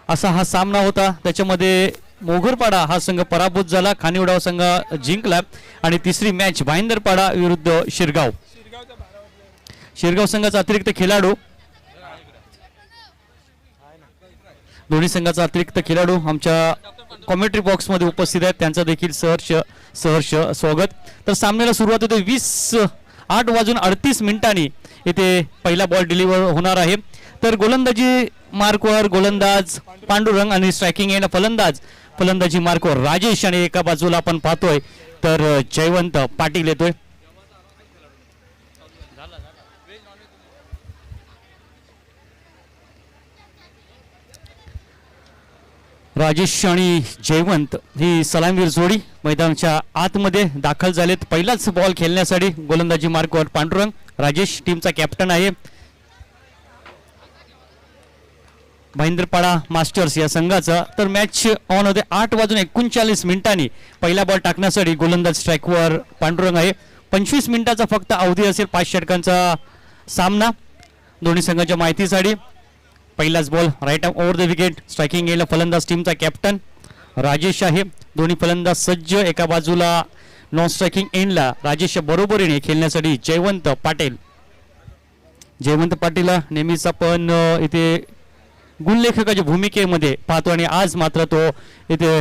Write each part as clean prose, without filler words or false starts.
असा हा सामना होता. त्याच्यामध्ये मोगरपाडा हा संघ पराभूत झाला, खानिवडा संघ जिंकला आणि तिसरी मॅच भाईंदरपाडा विरुद्ध शिरगाव. शिरगाव संघाचा अतिरिक्त खेळाडू, दोन्ही संघाचा अतिरिक्त खेळाडू आमच्या कॉमेंट्री बॉक्स मध्ये उपस्थित आहेत, त्यांचं देखील सहर्ष स्वागत. तर सामन्याला सुरुवात होते 8:38 इथे पहिला बॉल डिलिव्हर होणार आहे. तर गोलंदाजी मार्कवर गोलंदाज पांडुरंग आणि स्ट्रायकिंग एंड फलंदाजी मार्कवर राजेश आणि एका बाजूला आपण पाहतोय तर जयवंत पाटील येतोय. राजेश आणि जयवंत ही सलामीवीर जोडी मैदानाच्या आतमध्ये दाखल झालेत. पहिलाच बॉल खेळण्यासाठी गोलंदाजी मार्कवर पांडुरंग, राजेश टीमचा कॅप्टन आहे. भाईंदरपाडा मास्टर्स या संघाचा. तर मॅच ऑन होते. 8:39 पहिला बॉल टाकण्यासाठी गोलंदाज स्ट्राईकवर पांडुरंग आहे. 25 मिनिटाचा फक्त अवधी असेल. 5 षटकांचा सामना. दोन्ही संघाच्या माहितीसाठी पहिलाच ball right arm over the wicket. Striking एंडला फलंदाज टीमचा कॅप्टन राजेश आहे. दोन्ही फलंदाज सज्ज. एका बाजूला नॉन स्ट्रायकिंग एंडला राजेश बरोबरीने खेळण्यासाठी जयवंत पाटील. जयवंत पाटीलला नेहमीच आपण इथे गुणलेखकाच्या भूमिकेमध्ये पाहतो आणि आज मात्र तो इथे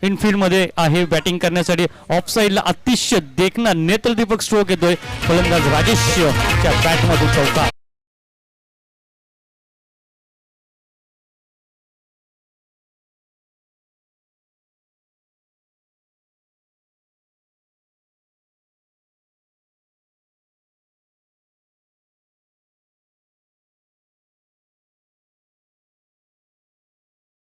इनफिल्ड मध्ये आहे बॅटिंग करण्यासाठी. ऑफ साईडला अतिशय देखना नेत्रदीपक स्ट्रोक येतोय. फलंदाज राजेशच्या बॅटमधून चौकार.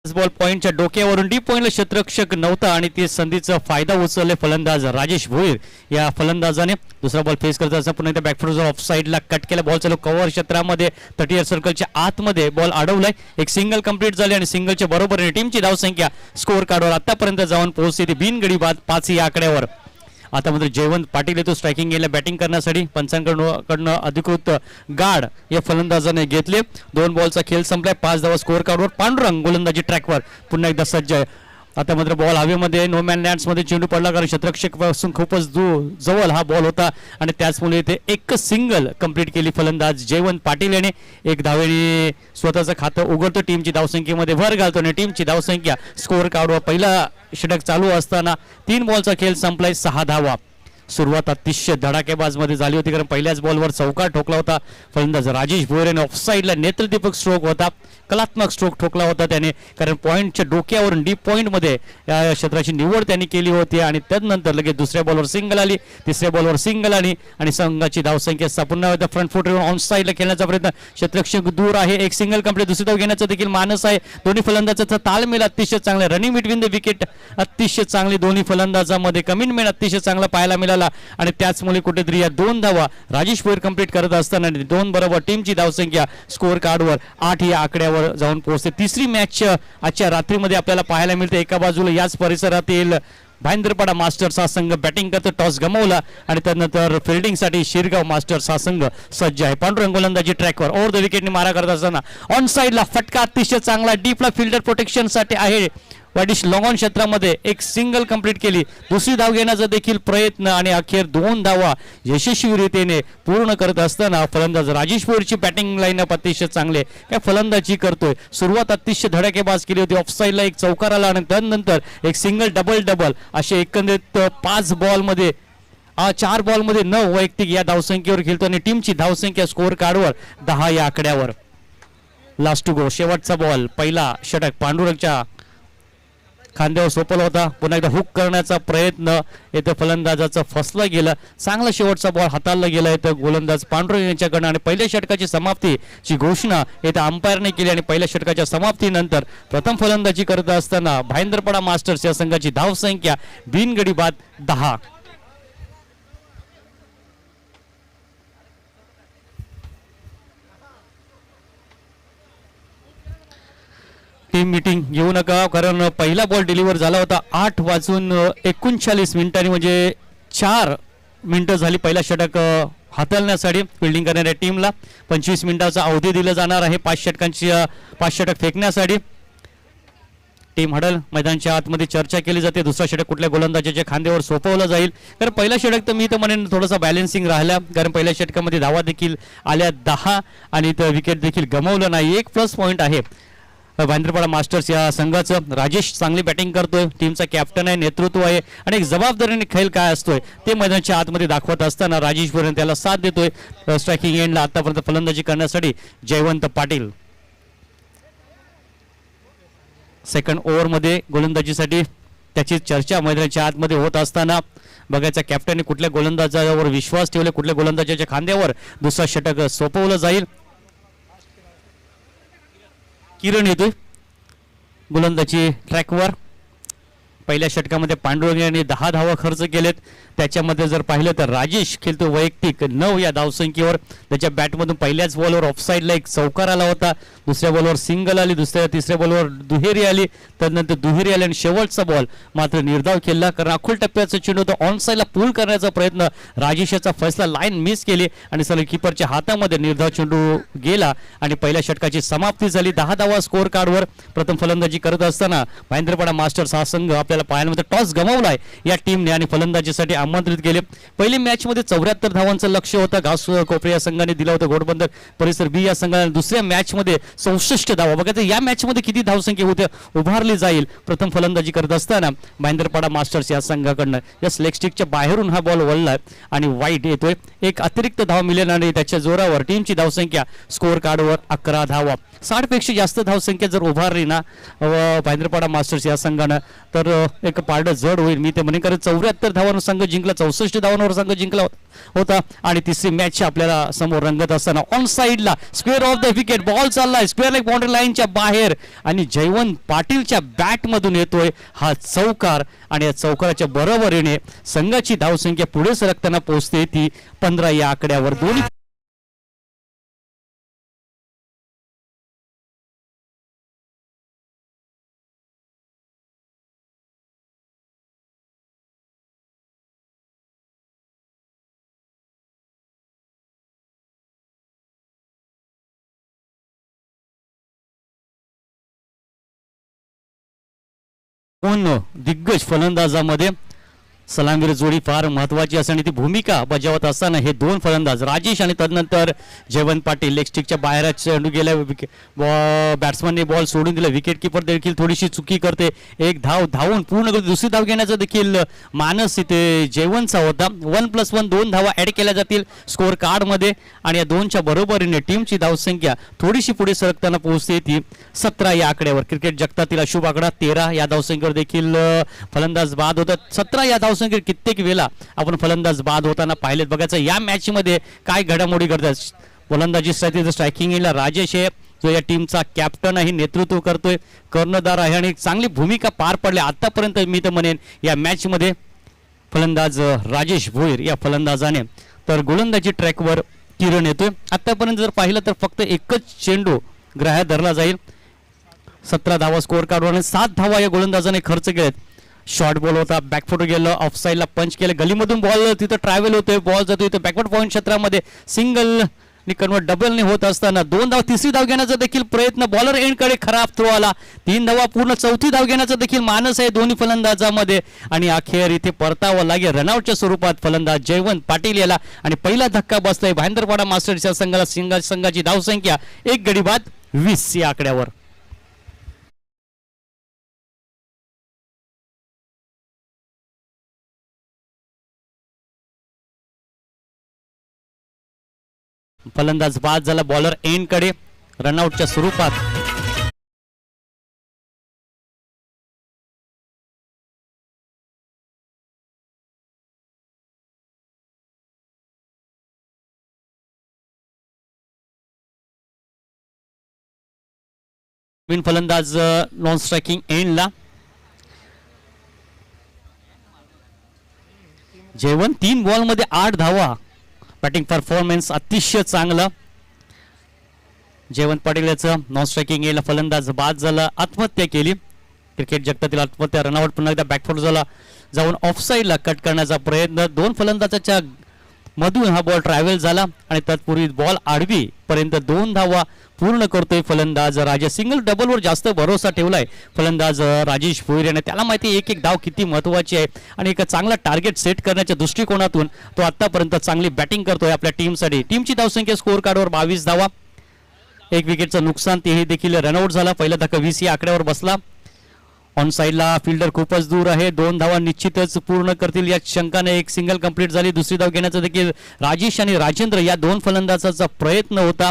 बॉल पॉइंटच्या डोक्यावरून डीप पॉइंटला क्षेत्ररक्षक नव्हता आणि ते संधीचा फायदा उचलले फलंदाज राजेश भोईर या फलंदाजाने. दुसरा बॉल फेस करत असताना पुन्हा एकदा बॅकफुट ऑफ साईडला कट केला. बॉल चालू कव्हर क्षेत्रामध्ये 30 सर्कलच्या आतमध्ये बॉल अडवलाय. एक सिंगल कंप्लीट झाले आणि सिंगलच्या बरोबरीने टीमची धावसंख्या स्कोअर कार्डवर आतापर्यंत जाऊन पोहोचते ती बिनगडी बाद 5 या आकड्यावर. आता मात्र जयवंत पाटील येतो स्ट्रायकिंग गेला बॅटिंग करण्यासाठी. पंचांकडनं अधिकृत गार्ड या फलंदाजाने घेतले. 2 बॉलचा खेळ संपलाय. 5 धावा स्कोअर कार्डवर. पांडुरंग गोलंदाजी ट्रॅकवर पुन्हा एकदा सज्ज आहे. आता मात्र बॉल हवेमध्ये नो मॅन लँड्स मध्ये चेंडू पडला कारण क्षेत्ररक्षक पासून खूपच जवळ हा बॉल होता आणि त्याचमुळे इथे एक सिंगल कंप्लीट केली फलंदाज जयवंत पाटील याने. 1 धावेने स्वतःचं खातं उघडतो. टीमची धावसंख्येमध्ये भर घालतो आणि टीमची धावसंख्या स्कोअर कार्डवर पहिला षटक चालू असताना 3 बॉलचा खेळ संपलाय. 6 धावा. सुरुवात अतिशय धडाकेबाज मध्ये झाली होती कारण पहिल्याच बॉलवर चौकार ठोकला होता फलंदाज राजेश भोईरने. ऑफ साईडला नेत्रदीपक स्ट्रोक होता. कलात्मक स्ट्रोक ठोकला होता त्याने कारण पॉइंटच्या डोक्यावरून डीप पॉइंट मध्ये या क्षेत्राची निवड त्यांनी केली होती आणि त्यानंतर लगेच दुसऱ्या बॉलवर सिंगल आली. तिसऱ्या बॉलवर सिंगल आली आणि संघाची धावसंख्या पुन्हा एकदा फ्रंट फुट ऑन साईडला खेळण्याचा प्रयत्न. क्षेत्ररक्षक दूर आहे. एक सिंगल कंप्लीट. दुसरी धाव घेण्याचा देखील मानस आहे. दोन्ही फलंदाजाचा ताळमेळ अतिशय चांगला. रनिंग बिटवीन द विकेट अतिशय चांगली. दोन्ही फलंदाजामध्ये कमिटमेंट अतिशय चांगला पाहायला मिळाला आणि त्याचमुळे कुठेतरी या 2 धावा राजेश भोईर कंप्लीट करत असताना 2 बरोबर टीमची धावसंख्या स्कोअर कार्डवर 8 या आकड्यावर जाऊन पोहोचते. तिसरी मॅच आजच्या रात्रीमध्ये आपल्याला पाहायला मिळते. एका बाजूला याच परिसरातील भाईंदरपाडा मास्टर्स हा संघ बॅटिंग करतो. टॉस गमावला आणि त्यानंतर फिल्डिंगसाठी शिरगाव मास्टर्स हा संघ सज्ज आहे. पांडुरंग गोलंदाजी ट्रॅकवर ओव्हर द विकेटने मारा करत असताना ऑन साईडला फटका अतिशय चांगला. डीपला फिल्डर प्रोटेक्शन साठी आहे. वाडिश लॉंग ऑन क्षेत्रामध्ये एक सिंगल कंप्लीट केली. दुसरी धाव घेण्याचा देखील प्रयत्न आणि अखेर 2 धावा यशस्वीरित्याने पूर्ण करत असताना फलंदाज राजेश भोईरची बॅटिंग लाईनअप अतिशय चांगले काय फलंदाजी करतोय. सुरुवात अतिशय धडाकेबाज केली होती. ऑफ साईडला एक चौकार आला आणि त्यानंतर एक सिंगल डबल असे एकंदरीत 5 बॉलमध्ये 4 बॉलमध्ये 9 वैयक्तिक या धावसंख्येवर खेळतो आणि टीमची धावसंख्या स्कोअर कार्डवर 10 या आकड्यावर. लास्ट टू गो शेवटचा बॉल. पहिला षटक पांडुरंगच्या खांद्यावर सोपवला होता. पुन्हा एकदा हुक करण्याचा प्रयत्न येथे फलंदाजाचा फसला गेला. चांगला शेवटचा बॉल हाताळला गेला येथे गोलंदाज पांडुरंग यांच्याकडनं आणि पहिल्या षटकाची समाप्तीची घोषणा येथे अंपायरने केली आणि पहिल्या षटकाच्या समाप्तीनंतर प्रथम फलंदाजी करत असताना भाईंदरपाडा मास्टर्स या संघाची धावसंख्या बिनगडी बाद 10. टीम मीटिंग घेऊ नका कारण पहिला बॉल डिलिव्हर झाला होता 8:39 म्हणजे 4 मिनिटं झाली पहिला षटक हाताळण्यासाठी फिल्डिंग करणाऱ्या टीमला. 25 मिनिटाचा अवधी दिला जाणार आहे 5 षटक फेकण्यासाठी. टीम हडल मैदानाच्या आतमध्ये चर्चा केली जाते. दुसरा षटक कुठल्या गोलंदाजाच्या खांद्यावर सोपवलं जाईल, कारण पहिला षटक तर मी तर म्हणेन थोडासा बॅलन्सिंग राहिला, कारण पहिल्या षटकामध्ये धावा देखील आल्या 10 आणि विकेट देखील गमावलं नाही. एक प्लस पॉईंट आहे भांद्रपाडा मास्टर्स या संघाचं. राजेश चांगली बॅटिंग करतोय, टीमचा कॅप्टन आहे, नेतृत्व आहे आणि एक जबाबदारीने खेळ काय असतोय ते मैदानाच्या आतमध्ये दाखवत असताना राजेश पर्यंत त्याला साथ देतोय. स्ट्रायकिंग एंडला आतापर्यंत फलंदाजी करण्यासाठी जयवंत पाटील. सेकंड ओव्हरमध्ये गोलंदाजीसाठी त्याची चर्चा मैदानाच्या आतमध्ये होत असताना बघायचा कॅप्टनने कुठल्या गोलंदाजावर विश्वास ठेवले, कुठल्या गोलंदाजाच्या खांद्यावर दुसरा षटक सोपवलं जाईल. किरण येतोय गोलंदाजी ट्रॅकवर. पहिल्या षटकामध्ये पांडुरंग यांनी 10 धावा खर्च केलेत, त्याच्यामध्ये जर पाहिलं तर राजेश खेळतो वैयक्तिक 9 या धावसंख्येवर. त्याच्या बॅटमधून पहिल्याच बॉलवर ऑफसाईडला एक चौकार आला होता, दुसऱ्या बॉलवर सिंगल आली, तिसऱ्या बॉलवर दुहेरी आली, त्यानंतर दुहेरी आली आणि शेवटचा बॉल मात्र निर्धाव केला, कारण अखोल टप्प्याचं चेंडू होतं ऑन साईडला पूल करण्याचा प्रयत्न राजेशचा फैसला लाईन मिस केली आणि सलग किपरच्या हातामध्ये निर्धाव चेंडू गेला आणि पहिल्या षटकाची समाप्ती झाली. 10 धावा स्कोअर कार्डवर. प्रथम फलंदाजी करत असताना भांद्रपाडा मास्टर्स हा संघ आपल्याला पाहायला टॉस गमावलाय या टीमने आणि फलंदाजीसाठी आमंत्रित केले. पहिली मॅच मध्ये 74 धावांचं लक्ष्य होतं, घास कोपरे या संघाने दिला होता, घोडबंदर परिसर बी या संघाने. दुसऱ्या मॅच मध्ये 64 धावा. बघा या मॅच मध्ये किती धावसंख्या होत्या उभारली जाईल. प्रथम फलंदाजी करत असताना भांद्रपाडा मास्टर्स या संघाकडनं या लेग स्टिकच्या बाहेरून हा बॉल वळलाय आणि वाईट येतोय. एक अतिरिक्त धाव मिळेल आणि त्याच्या जोरावर टीमची धावसंख्या स्कोअर कार्डवर 11 धावा. 60 पेक्षा जास्त धावसंख्या जर उभारली ना भांद्रपाडा मास्टर्स या संघानं तर एक पारडं जड होईल मी ते म्हणे, कारण 74 धावांवर संघ जिंकला, 64 धावांवर संघ जिंकला होता आणि तिसरी मॅच आपल्याला समोर रंगत असताना ऑन साईडला square of the wicket ball चाललाय स्क्वेअर लेग बाउंड्री लाईनच्या बाहेर आणि जयवंत पाटीलच्या बॅट मधून येतोय हा चौकार आणि या चौकाराच्या बरोबरीने संघाची धावसंख्या पुढे सरकताना पोहोचते ती 15 या आकड्यावर. दोन्ही दिग्गज फलंदाजामध्ये सलामीर जोडी फार महत्वाची असणे ती भूमिका बजावत असताना हे दोन फलंदाज राजेश आणि तदनंतर जयवंत पाटील लेग स्टिकच्या बाहेर चेंडू गेल्या, बॅट्समनने बॉल सोडून दिला, विकेट किपर देखील थोडीशी चुकी करते, एक धावून पूर्ण दुसरी धाव घेण्याचा देखील मानस इथे जयवंतचा होता. 1+1 2 धावा ऍड केल्या जातील स्कोअर कार्ड मध्ये आणि या दोनच्या बरोबरीने टीमची धावसंख्या थोडीशी पुढे सरकताना पोहोचते ती 17 या आकड्यावर. क्रिकेट जगतातील अशुभ आकडा 13 या धावसंख्येवर देखील फलंदाज बाद होतात. 17 या कित्येक वेळा आपण फलंदाज बाद होताना पाहिलेत. बघायचं या मॅच मध्ये काय घडामोडी घडतात. फलंदाजी स्ट्रायकिंगला राजेश आहे जो या टीमचा कॅप्टन आहे, नेतृत्व करतोय, कर्णधार आहे आणि चांगली भूमिका पार पडली आतापर्यंत मी तर म्हणेन या मॅच मध्ये फलंदाज राजेश भोईर या फलंदाजाने. तर गोलंदाजी ट्रॅकवर किरण येतोय. आतापर्यंत जर पाहिलं तर फक्त एकच चेंडू ग्राह्य धरला जाईल. 17 धावा स्कोअर कार्डवर आणि 7 धावा या गोलंदाजाने खर्च केलेत. शॉर्ट बॉल होता, बॅकफुट गेलं, ऑफ साईडला पंच केलं, गलीमधून बॉल तिथं ट्रॅव्हल होतोय, बॉल जातो इथं बॅकवर्ड पॉईंट क्षेत्रामध्ये सिंगल कन्वर्ट डबलने होत असताना 2 धाव तिसरी धाव घेण्याचा देखील प्रयत्न, बॉलर एंडकडे खराब थ्रो आला, 3 धावा पूर्ण, चौथी धाव घेण्याचा देखील मानस आहे दोन्ही फलंदाजामध्ये आणि अखेर इथे परतावं लागेल रनआउटच्या स्वरूपात फलंदाज जयवंत पाटील याला आणि पहिला धक्का बसलाय भांडरपाडा मास्टर्सच्या संघाला. संघाची धावसंख्या 1 गडी बाद 20 या आकड्यावर. फलंदाज बाद झाला, बॉलर एंड कडे रनआउटच्या स्वरूपात. बिन फलंदाज नॉन स्ट्रायकिंग एंडला. जयवंत 3 बॉल मध्ये 8 धावा, बॅटिंग परफॉर्मन्स अतिशय चांगला. जयवंत पाटील याचं नॉन स्ट्रायकिंग एंडला फलंदाज बाद झाला, आत्महत्या केली. क्रिकेट जगतातील आत्महत्या, रनआउट पुन्हा एकदा बॅकफुट झाला, जाऊन ऑफ साईडला कट करण्याचा प्रयत्न, 2 फलंदाजाच्या मधून हा बॉल ट्रॅव्हल झाला आणि तत्पूर्वी बॉल आडवी पर्यंत 2 धावा पूर्ण करतोय फलंदाज राजेश. सिंगल डबलवर जास्त भरोसा ठेवलाय फलंदाज राजेश भोईर याने. त्याला माहिती एक एक धाव किती महत्वाची आहे आणि एक चांगला टार्गेट सेट करण्याच्या दृष्टिकोनातून तो आतापर्यंत चांगली बॅटिंग करतोय आपल्या टीमसाठी. टीमची धावसंख्या स्कोअर कार्डवर 22 धावा, 1 विकेटचं नुकसान, तेही देखील रनआउट झाला. पहिला धक्का 20 या आकड्यावर बसला. ऑन साईडला फिल्डर खूपच दूर आहे. 2 धावा निश्चितच पूर्ण करतील या शंकाने. एक सिंगल कंप्लीट झाली. दुसरी धाव घेण्याचा देखील राजेश आणि राजेंद्र या 2 फलंदाजाचा प्रयत्न होता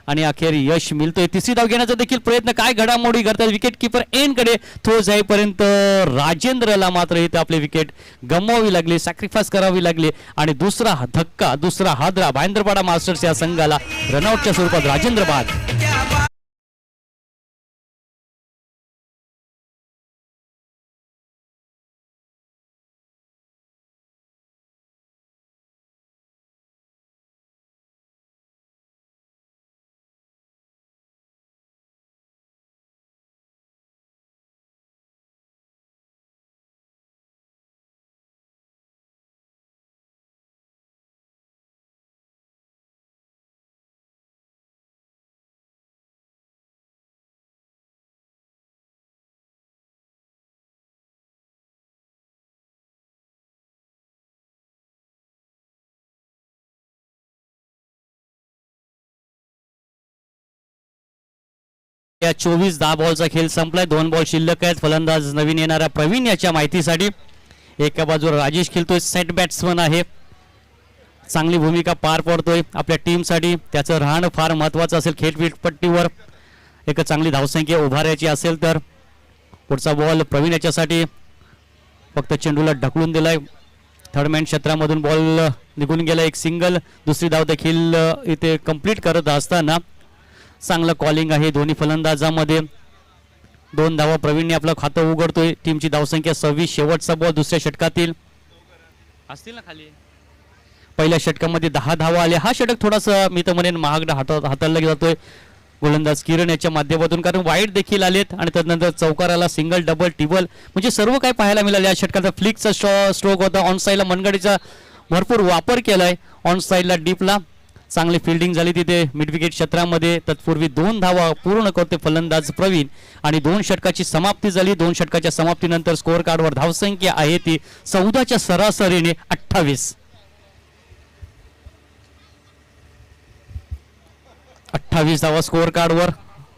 आणि अखेर यश मिळतोय. तिसरी धाव घेण्याचा देखील प्रयत्न. काय घडामोडी घडतात. विकेट किपर एंडकडे थ्रो जाईपर्यंत राजेंद्रला मात्र इथे आपली विकेट गमवावी लागली, सॅक्रिफाईस करावी लागली आणि दुसरा धक्का, दुसरा हादरा भाईंदरपाडा मास्टर्स या संघाला रनआउटच्या स्वरूपात राजेंद्र बाद. या 24 10 बॉलचा खेळ संपलाय. 2 बॉल शिल्लक आहेत. फलंदाज नवीन येणाऱ्या प्रवीण याच्या माहितीसाठी. एका बाजूला राजेश खेळतोय, सेट बॅट्समन आहे, चांगली भूमिका पार पडतोय आपल्या टीमसाठी. त्याचं राहणं फार महत्वाचं असेल. खेळपट्टीवर एक चांगली धावसंख्या उभारायची असेल तर. पुढचा बॉल प्रवीण याच्यासाठी. फक्त चेंडूला ढकलून दिलाय. थर्ड मॅन क्षेत्रामधून बॉल निघून गेला. एक सिंगल. दुसरी धाव देखील इथे कंप्लीट करत असताना चांगलं कॉलिंग आहे दोन्ही फलंदाजामध्ये. 2 धावा प्रवीणने आपलं खातं उघडतोय. टीमची धावसंख्या 26. शेवटचा बॉल दुसऱ्या षटकातील असतील ना खाली. पहिल्या षटकामध्ये 10 धावा आल्या. हा षटक थोडासा मी तर म्हणेन महागडा हाताळला जातोय गोलंदाज किरण याच्या माध्यमातून, कारण वाईट देखील आलेत आणि त्यानंतर चौकाराला सिंगल डबल टिबल म्हणजे सर्व काही पाहायला मिळाले. या षटकाचा फ्लिकचा स्ट्रोक होता. ऑन साईडला मनगडीचा भरपूर वापर केलाय. ऑन साईडला डीपला चांगली फिल्डिंग झाली तिथे मिड विकेट क्षेत्रामध्ये. तत्पूर्वी 2 धावा पूर्ण करते फलंदाज प्रवीण आणि 2 षटकाची समाप्ती झाली. 2 षटकाच्या समाप्तीनंतर स्कोअर कार्डवर धावसंख्या आहे ती 14च्या सरासरीने 28. 28 धावा स्कोअर कार्डवर.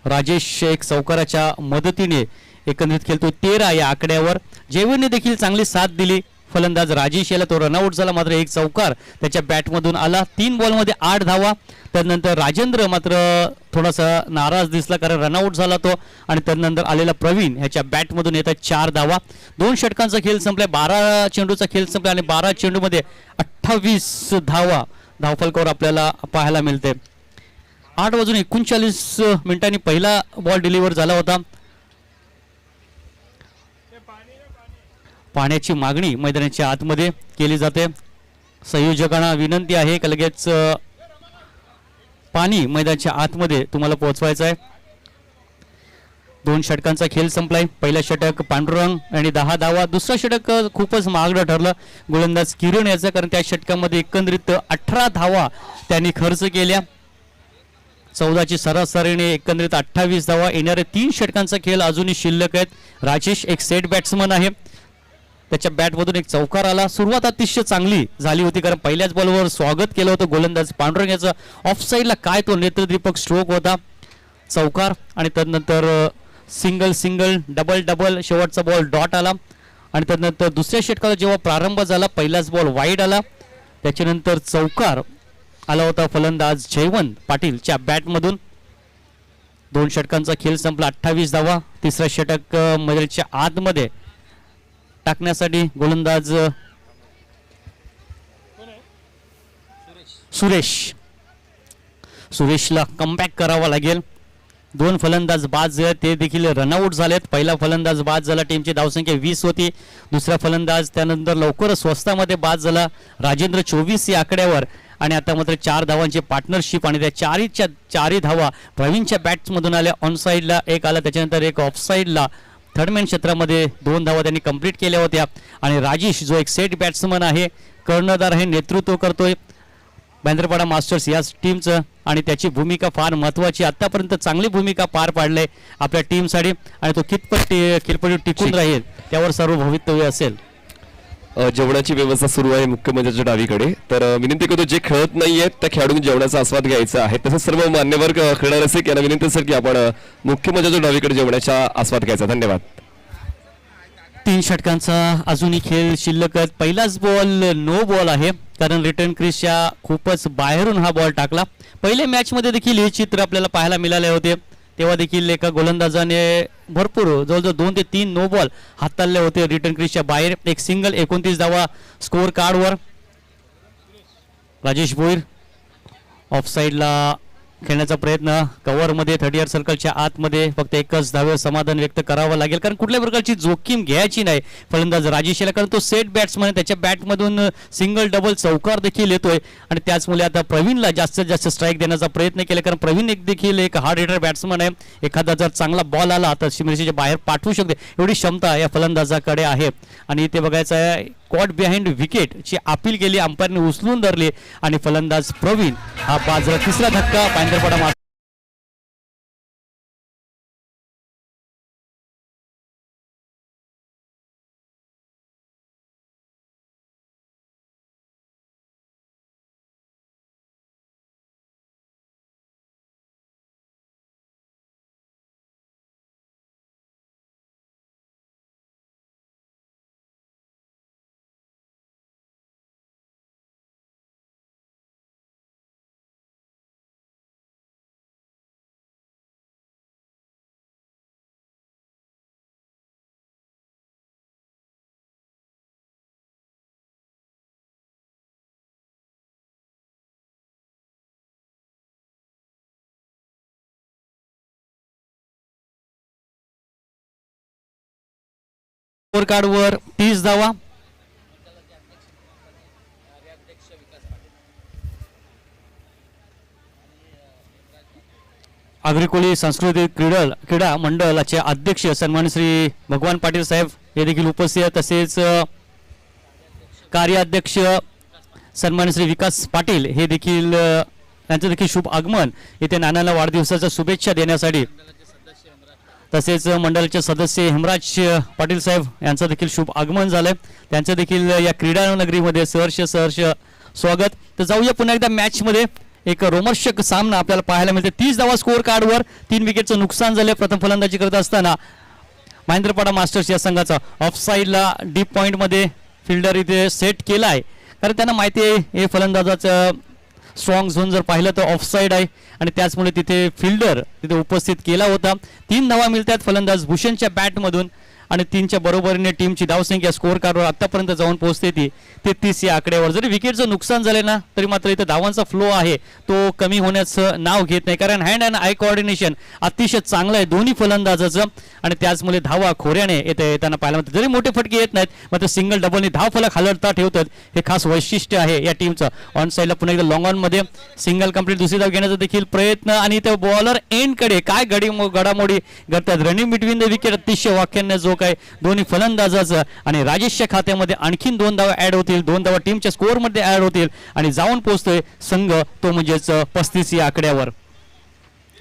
राजेश एक चौकाराच्या मदतीने एकंदरीत खेळतो 13 या आकड्यावर. जेवणने देखील चांगली साथ दिली फलंदाज राजेश याला. तो रनआउट झाला. मात्र एक चौकार त्याच्या बॅटमधून आला. 3 बॉलमध्ये 8 धावा. त्यानंतर राजेंद्र मात्र थोडासा नाराज दिसला कारण रनआउट झाला तो. आणि त्यानंतर आलेला प्रवीण ह्याच्या बॅटमधून येतात 4 धावा. 2 षटकांचा खेळ संपलाय. 12 चेंडूचा खेळ संपला आणि 12 चेंडूमध्ये 28 धावा धावफलकावर आपल्याला पाहायला मिळते. 8:39 पहिला बॉल डिलिव्हर झाला होता. पाण्याची मागणी मैदानाच्या आतमध्ये केली जाते. संयोजकांना विनंती आहे की लगेच पाणी मैदानाच्या आतमध्ये तुम्हाला पोहोचवायचं आहे. 2 षटकांचा खेळ संपलाय. पहिला षटक पांडुरंग आणि 10 धावा. दुसरा षटक खूपच महागडं ठरलं गोलंदाज किरण याचं, कारण त्या षटकामध्ये एकंदरीत 18 धावा त्यांनी खर्च केल्या. 14ची सरासरीने एकंदरीत 28 धावा. येणारे 3 षटकांचा खेळ अजूनही शिल्लक आहेत. राजेश एक सेट बॅट्समन आहे. त्याच्या बॅटमधून एक चौकार आला. सुरुवात अतिशय चांगली झाली होती कारण पहिल्याच बॉलवर स्वागत केलं होतं गोलंदाज पांडुरंग याचं. ऑफ साईडला काय तो नेत्रदीपक स्ट्रोक होता. चौकार आणि त्यानंतर सिंगल सिंगल डबल डबल. शेवटचा बॉल डॉट आला आणि त्यानंतर दुसऱ्या षटकाला जेव्हा प्रारंभ झाला पहिलाच बॉल वाईड आला. त्याच्यानंतर चौकार आला होता फलंदाज जयवंत पाटीलच्या बॅटमधून. 2 षटकांचा खेळ संपला. 28 धावा. तिसरा षटक मैदानाच्या आतमध्ये टाकण्यासाठी गोलंदाज सुरेशला कमबॅक करावा लागेल. 2 फलंदाज बाद झाले, ते देखील रनआउट झालेत. पहिला फलंदाज बाद झाला. टीमची धावसंख्या 20 होती. दुसरा फलंदाज त्यानंतर लवकरच स्वस्तामध्ये बाद झाला राजेंद्र 24 या आकड्यावर. आणि आता मात्र 4 धावांची पार्टनरशिप आणि त्या चारही धावा प्रवीणच्या बॅट्समधून आल्या. ऑन साईडला एक आला, त्याच्यानंतर एक ऑफ साईडला थर्डमॅन क्षेत्रामध्ये 2 धावा त्यांनी कंप्लीट केल्या होत्या. आणि राजेश जो एक सेट बॅट्समन आहे, कर्णधार आहे, नेतृत्व करतोय, भाईंदरपाडा मास्टर्स या टीमचं आणि त्याची भूमिका फार महत्त्वाची. आतापर्यंत चांगली भूमिका पार पाडले आपल्या टीमसाठी आणि तो कितपत खेळपट्टी टिकून राहील त्यावर सर्व भवितव्य असेल. जेवणाची व्यवस्था सुरू आहे मुख्य मंचाच्या डावीकडे. तर विनंती करतो जे खेळत नाहीयेत त्या खेळाडूंनी जेवणाचा आस्वाद घ्यायचा आहे. तसंच सर्व मान्यवर खेळणार असेल यांना विनंती असेल की आपण मुख्य मंचाच्या डावीकडे जेवणाचा आस्वाद घ्यायचा. धन्यवाद. 3 षटकांचा अजूनही खेळ शिल्लक. पहिलाच बॉल नो बॉल आहे कारण रिटर्न क्रिसच्या खूपच बाहेरून हा बॉल टाकला. पहिल्या मॅचमध्ये देखील हे चित्र आपल्याला पाहायला मिळाले होते. तेव्हा देखील एका गोलंदाजाने भरपूर जवळजवळ 2 ते 3 नो बॉल हाताळले होते रिटर्न क्रिसच्या बाहेर. एक सिंगल 29 धावा स्कोअर कार्डवर. राजेश भोईर ऑफ साईडला खेळण्याचा प्रयत्न कव्हरमध्ये 30 सर्कलच्या आतमध्ये फक्त एकच धावेवर समाधान व्यक्त करावं लागेल कारण कुठल्याही प्रकारची जोखीम घ्यायची नाही फलंदाज राजेश याला कारण तो सेट बॅट्समन त्याच्या बॅटमधून सिंगल डबल चौकार देखील येतोय आणि त्याचमुळे आता प्रवीणला जास्तीत जास्त स्ट्राईक देण्याचा प्रयत्न केला कारण प्रवीण देखील एक हार्ड हिटर बॅट्समन आहे. एखादा जर चांगला बॉल आला तर सीमेरेषेच्या बाहेर पाठवू शकते एवढी क्षमता या फलंदाजाकडे आहे. आणि ते बघायचं आहे कॉट बिहाइंड विकेटची अपील केली अंपायरने उचलून धरली आणि फलंदाज प्रवीण हा बाजरा तिसरा धक्का भाईंदरपाडा स्कोअर कार्डवर 30 धावा. आग्रिकोळी सांस्कृतिक क्रीडा मंडळाचे अध्यक्ष सन्माननीय श्री भगवान पाटील साहेब हे देखील उपस्थित आहेत. तसेच कार्याध्यक्ष सन्माननीय श्री विकास पाटील हे देखील यांचं देखील शुभ आगमन येथे नानाला वाढदिवसाच्या शुभेच्छा देण्यासाठी. तसेच मंडळाचे सदस्य हेमराज पाटील साहेब यांचं देखील शुभ आगमन झालंय त्यांचं देखील या क्रीडा नगरीमध्ये सहर्ष स्वागत. तर जाऊया पुन्हा एकदा मॅचमध्ये. एक रोमर्षक सामना आपल्याला पाहायला मिळते. 30 धावा स्कोअर कार्डवर 3 विकेटचं नुकसान झालं. प्रथम फलंदाजी करत असताना भाईंदरपाडा मास्टर्स या संघाचा ऑफ साईडला डीप पॉईंटमध्ये फिल्डर इथे सेट केला आहे कारण त्यांना माहिती आहे हे फलंदाजाचं स्ट्रॉंग झोन जर पाहिलं तर ऑफ साईड आहे आणि त्याचमुळे तिथे फिल्डर तिथे उपस्थित केला होता. 3 धावा मिळतात फलंदाज भूषणच्या बॅटमधून आणि 3च्या बरोबरीने टीमची धावसंख्या स्कोअर कार्डवर आतापर्यंत जाऊन पोहोचते ती 33 या आकड्यावर. जरी विकेटचं नुकसान झाले ना तरी मात्र इथं धावांचा फ्लो आहे तो कमी होण्याचं नाव घेत नाही कारण हँड अँड आय कोऑर्डिनेशन अतिशय चांगलं आहे दोन्ही फलंदाजाचं आणि त्याचमुळे धावा खोऱ्याने येताना पाहायला मिळतात. जरी मोठे फटके येत नाहीत मात्र सिंगल डबलनी धाव फलक हलवता ठेवतात हे खास वैशिष्ट्य आहे या टीमचं. ऑन साईडला पुन्हा एकदा लॉंग ऑनमध्ये सिंगल कंप्लीट दुसरी धाव घेण्याचा देखील प्रयत्न आणि त्या बॉलर एंडकडे काय घडामोडी घडतात. रनिंग बिटवीन द विकेट अतिशय वाक्यांना जो काय दोन्ही फलंदाजाचं आणि राजेशच्या खात्यामध्ये आणखीन 2 धावा ऍड होतील. 2 धावा टीमच्या स्कोअरमध्ये ऍड होतील आणि जाऊन पोहोचतोय संघ तो म्हणजेच 35 या आकड्यावर.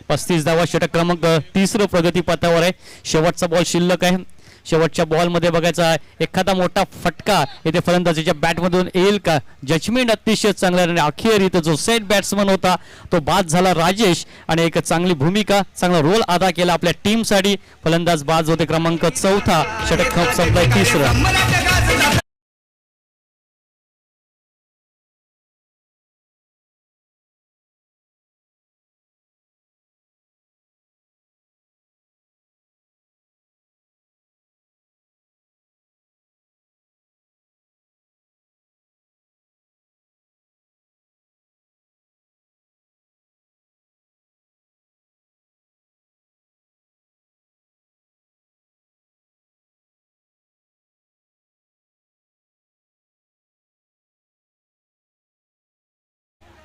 35 धावा षटक क्रमांक 3 प्रगतीपथावर आहे. शेवटचा बॉल शिल्लक आहे. शेवटच्या बॉलमध्ये बघायचा एखादा मोठा फटका येथे फलंदाजीच्या बॅटमधून येईल का. जजमेंट अतिशय चांगला आणि अखेर इथं जो सेट बॅट्समन होता तो बाद झाला राजेश आणि एक चांगली भूमिका चांगला रोल अदा केला आपल्या टीमसाठी. फलंदाज बाद होते क्रमांक 4 षटक संपलाय 3.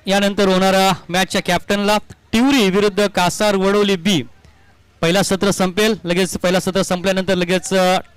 यानंतर होणारा मॅचच्या कॅप्टनला टिवरी विरुद्ध कासार वडोली बी पहिला सत्र संपेल, लगेच पहिला सत्र संपल्यानंतर लगेच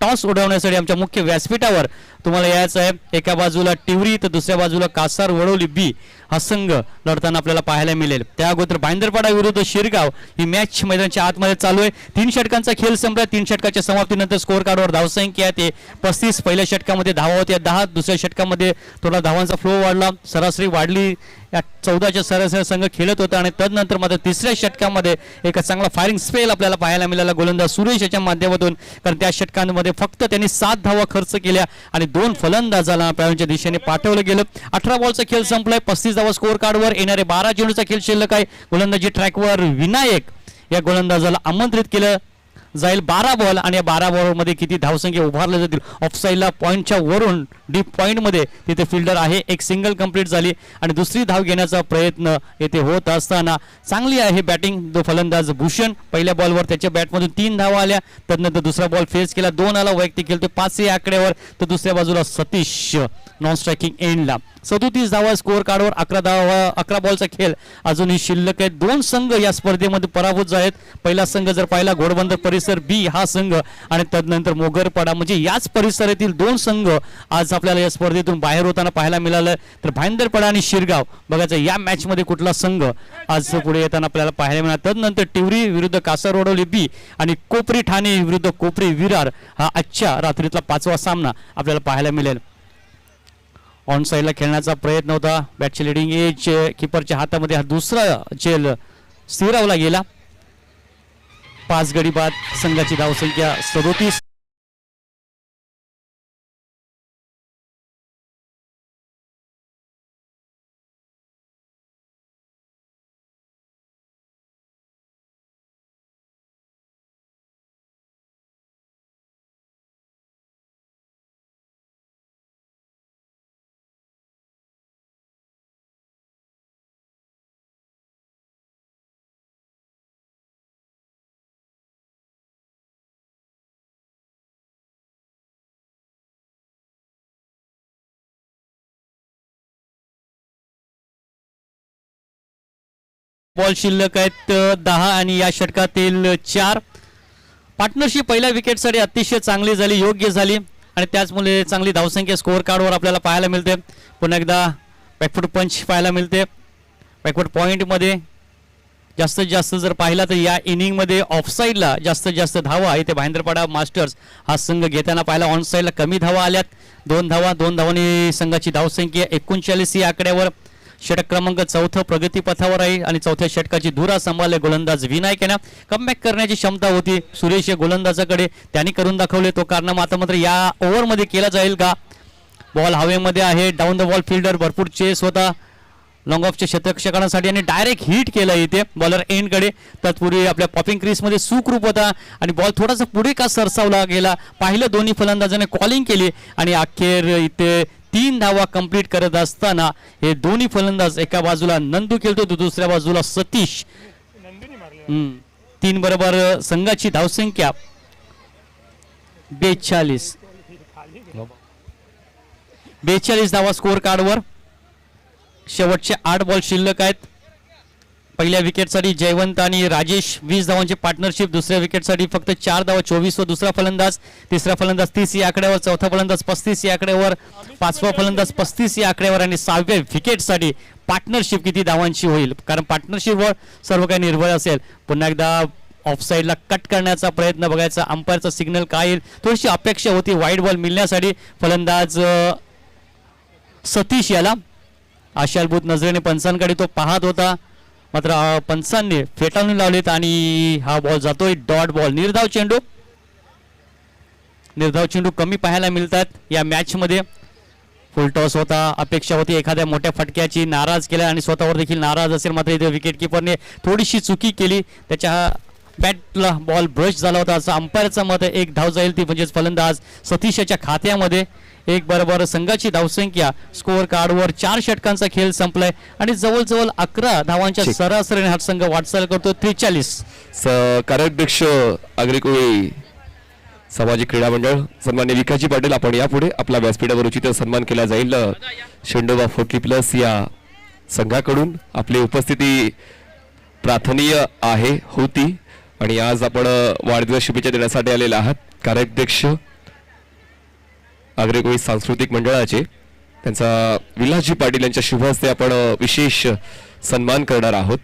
टॉस उडवण्यासाठी आमच्या मुख्य व्यासपीठावर तुम्हाला यायचं आहे. एका बाजूला टिवरी तर दुसऱ्या बाजूला कासार वडवली बी हा संघ लढताना आपल्याला पाहायला मिळेल. त्या अगोदर भाईंदरपाडा विरुद्ध शिरगाव ही मॅच मैदानाच्या आतमध्ये चालू आहे. 3 षटकांचा खेळ संपला. 3 षटकाच्या समाप्तीनंतर स्कोअर कार्डवर धावसंख्या ते 35. पहिल्या षटकामध्ये धावा होत्या 10. दुसऱ्या षटकामध्ये थोडा धावांचा फ्लो वाढला, सरासरी वाढली. या 14च्या सरासरी संघ खेळत होता आणि तदनंतर मात्र तिसऱ्या षटकामध्ये एक चांगला फायरिंग स्पेल आपल्याला पाहायला मिळाला गोलंदाज सुरेश याच्या माध्यमातून. कारण त्या षटकांमध्ये फक्त त्यांनी 7 धावा खर्च केल्या आणि 2 फलंदाजाला पॅव्हलियनच्या दिशेने पाठवलं गेलं. 18 बॉलचा खेळ संपलाय. 35 धावा स्कोअर कार्डवर. येणारे 12 चेंडूचा खेळ शिल्लक आहे. गोलंदाजी ट्रॅकवर विनायक या गोलंदाजाला आमंत्रित केलं जाईल. 12 बॉल आणि या 12 बॉलमध्ये किती धावसंख्या उभारल्या जातील. ऑफसाईडला पॉईंटच्या वरून डीप पॉईंटमध्ये तिथे फिल्डर आहे. एक सिंगल कंप्लीट झाली आणि दुसरी धाव घेण्याचा प्रयत्न येथे होत असताना चांगली आहे बॅटिंग. जो फलंदाज भूषण पहिल्या बॉलवर त्याच्या बॅटमधून 3 धावा आल्या. तदनंतर दुसरा बॉल फेस केला, 2 आला, वैयक्तिक खेळतो 5 या आकड्यावर. तर दुसऱ्या बाजूला सतीश नॉन स्ट्रायकिंग एंडला 37 धावा स्कोअर कार्डवर. 11 बॉलचा खेळ अजूनही शिल्लक आहे. 2 संघ या स्पर्धेमध्ये पराभूत आहेत. पहिला संघ जर पाहिला घोडबंदर परिसर बी हा संघ आणि तदनंतर मोगरपाडा म्हणजे याच परिसरातील 2 संघ आज आपल्याला या स्पर्धेतून बाहेर होताना पाहायला मिळालं. तर भाईंदरपाडा आणि शिरगाव बघायचं या मॅच मध्ये कुठला संघ आज पुढे येताना आपल्याला पाहायला मिळाला. तदनंतर टिवरी विरुद्ध कासारवडवली बी आणि कोपरी ठाणे विरुद्ध कोपरी विरार हा आजच्या रात्रीतला 5वा सामना आपल्याला पाहायला मिळेल. ऑन साईडला खेळण्याचा प्रयत्न होता. बॅटची लिडिंग एज किपरच्या हातामध्ये हा दुसरा चेल स्थिरावला गेला. 5 गडी बाद. संघाची धावसंख्या 37. बॉल शिल्लक आहेत 10 आणि या षटकातील 4. पार्टनरशिप पहिल्या विकेटसाठी अतिशय चांगली झाली, योग्य झाली आणि त्याचमुळे चांगली धावसंख्या स्कोअर कार्डवर आपल्याला पाहायला मिळते. पुन्हा एकदा बॅकफूट पंच पाहायला मिळते. बॅकवर्ड पॉईंटमध्ये जास्तीत जास्त जर पाहिला तर या इनिंगमध्ये ऑफसाईडला जास्तीत जास्त धावा इथे भाईंदरपाडा मास्टर्स हा संघ घेताना पाहिला. ऑन साईडला कमी धावा आल्यात. 2 धावांनी संघाची धावसंख्या 39 या आकड्यावर. षटक क्रमांक 4 प्रगतीपथावर आहे आणि 4थ्या षटकाची धुरा सांभाळले गोलंदाज विनायक यांना. कमबॅक करण्याची क्षमता होती सुरेश या गोलंदाजाकडे, त्यांनी करून दाखवले तो कारनामा. आता मात्र या ओव्हरमध्ये केला जाईल का. बॉल हवेमध्ये आहे. डाऊन द बॉल फिल्डर भरपूर चेस होता लॉंग ऑफच्या शतरक्षकांसाठी आणि डायरेक्ट हिट केला इथे बॉलर एंडकडे. तत्पूर्वी आपल्या पॉपिंग क्रीजमध्ये सुखरूप होता आणि बॉल थोडासा पुढे का सरसावला गेला पाहिलं. दोन्ही फलंदाजांनी कॉलिंग केली आणि अखेर इथे 3 धावा कंप्लीट करत असताना हे दोन्ही फलंदाज एका बाजूला नंदू खेळतो तर दुसऱ्या बाजूला सतीश. 3 बरोबर संघाची धावसंख्या 42 धावा स्कोअर कार्डवर. शेवटचे 8 बॉल शिल्लक आहेत. पहिल्या विकेटसाठी जयवंत आणि राजेश 20 धावांची पार्टनरशिप. दुसऱ्या विकेटसाठी फक्त 4 धावा 24 व दुसरा फलंदाज. तिसरा फलंदाज 30 या आकड्यावर. चौथा फलंदाज 35 या आकड्यावर. 5वा फलंदाज 35 या आकड्यावर आणि 6व्या विकेटसाठी पार्टनरशिप किती धावांची होईल कारण पार्टनरशिपवर सर्व काही निर्भर असेल. पुन्हा एकदा ऑफसाईडला कट करण्याचा प्रयत्न बघायचा. अंपायरचा सिग्नल काय येईल थोडीशी अपेक्षा होती वाईड बॉल मिळण्यासाठी. फलंदाज सतीश याला आशालभूत नजरेने पंचांकडे तो पाहत होता मात्र पंचांनी फेटाळून लावलेत आणि हा बॉल जातोय डॉट बॉल. निर्धाव चेंडू कमी पाहायला मिळतात या मॅच मध्ये. फुल टॉस होता. अपेक्षा होती एखाद्या मोठ्या फटक्याची. नाराज केला आणि स्वतःवर देखील नाराज असेल मात्र इथे विकेट किपरने थोडीशी चुकी केली. त्याच्या बॅटला बॉल ब्रश झाला होता असं अंपायरचं मत आहे. 1 धाव जाईल ती म्हणजेच फलंदाज सतीशच्या खात्यामध्ये. 1 बरोबर संघाची धावसंख्या स्कोअर कार्डवर. 4 षटकांचा खेळ संपलाय आणि जवळजवळ 11 धावांच्या सरासरीने हा संघ वाटचाल करतो. 43. कार्याध्यक्ष आग्रेकोळी सामाजिक क्रीडा मंडळ सन्मान्य विकाजी पाटील आपण यापुढे आपला व्यासपीठावर उचित सन्मान केला जाईल. शेंडोबा 40+ या संघाकडून आपली उपस्थिती प्रार्थनीय आहे होती आणि आज आपण वाढदिवस शुभेच्छा देण्यासाठी आलेले आहात कार्याध्यक्ष आग्रेकोळी सांस्कृतिक मंडळाचे त्यांचा विलासजी पाटील यांच्या शुभ हस्ते आपण विशेष सन्मान करणार आहोत.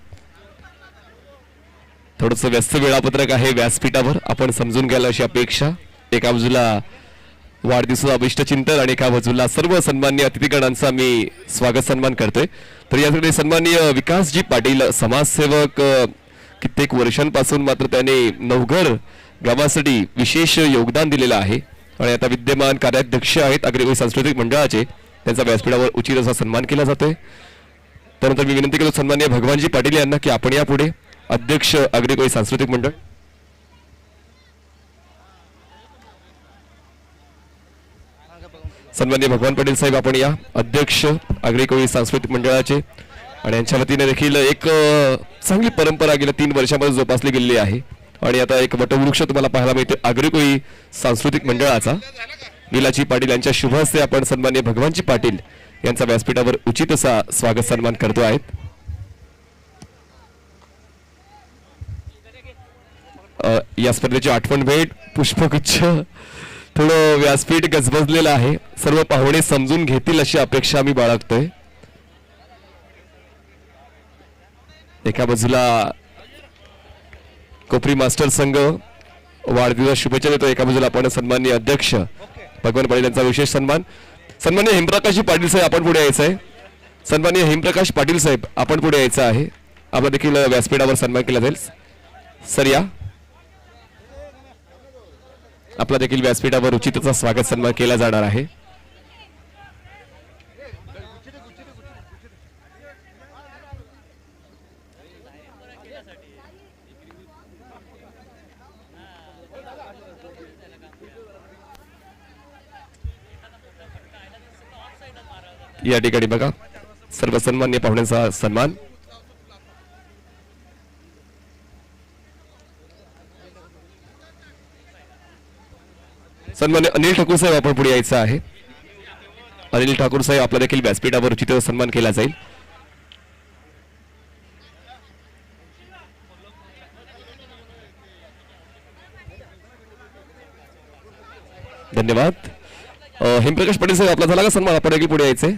थोडंसं व्यस्त वेळापत्रक आहे व्यासपीठावर, आपण समजून घ्यायला अशी अपेक्षा. एका बाजूला वाढदिवसाचं अभिष्ट चिंतन आणि एका बाजूला सर्व सन्माननीय अतिथीगणांचा मी स्वागत सन्मान करतोय. तर यासाठी सन्माननीय विकासजी पाटील समाजसेवक, कित्येक वर्षांपासून मात्र त्याने नवघर गावासाठी विशेष योगदान दिलेलं आहे आणि आता विद्यमान कार्याध्यक्ष आहेत आग्रेकोळी सांस्कृतिक मंडळाचे. त्यांचा व्यासपीठावर उचित असा सन्मान केला जातोय. त्यानंतर मी विनंती करतो सन्माननीय भगवानजी पाटील यांना की आपण यापुढे अध्यक्ष आग्रेकोळी सांस्कृतिक मंडळ. सन्माननीय भगवान पाटील साहेब आपण या अध्यक्ष आग्रेकोळी सांस्कृतिक मंडळाचे आणि यांच्या वतीने देखील एक चांगली परंपरा गेल्या 3 वर्षामध्ये जोपासली गेलेली आहे आणि आता एक वटवृक्ष तुम्हाला पाहायला मिळते आग्रेकोळी सांस्कृतिक मंडळाचा. विलाजी पाटील यांच्या शुभ हस्ते आपण सन्माननीय भगवानजी पाटील यांचा व्यासपीठावर उचित असा स्वागत सन्मान करतो आहेत. या स्पर्धेची आठवण भेट पुष्पगुच्छ. थोडं व्यासपीठ गजबजलेलं आहे, सर्व पाहुणे समजून घेतील अशी अपेक्षा आम्ही बाळगतोय. एका बाजूला कोपरी मास्टर संघ वाढदिवस शुभेच्छा देतो, एका बाजूला आपण सन्माननीय अध्यक्ष भगवान पाटील यांचा विशेष सन्मान. सन्माननीय हेमप्रकाशजी पाटील साहेब आपण पुढे यायचं आहे. सन्माननीय हेमप्रकाश पाटील साहेब आपण पुढे यायचं आहे. आपला देखील व्यासपीठावर सन्मान केला जाईल. सर या, आपला देखील व्यासपीठावर उचितचा स्वागत सन्मान केला जाणार आहे. या ठिकाणी बघा सर्व सन्मान्य पाहुण्यांचा सन्मान. सन्मान्य अनिल ठाकूर साहेब आपण पुढे यायचं आहे. अनिल ठाकूर साहेब आपला देखील व्यासपीठावर उचित सन्मान केला जाईल. धन्यवाद. हेमप्रकाश पाटील साहेब आपला झाला का सन्मान? आपण देखील पुढे यायचंय.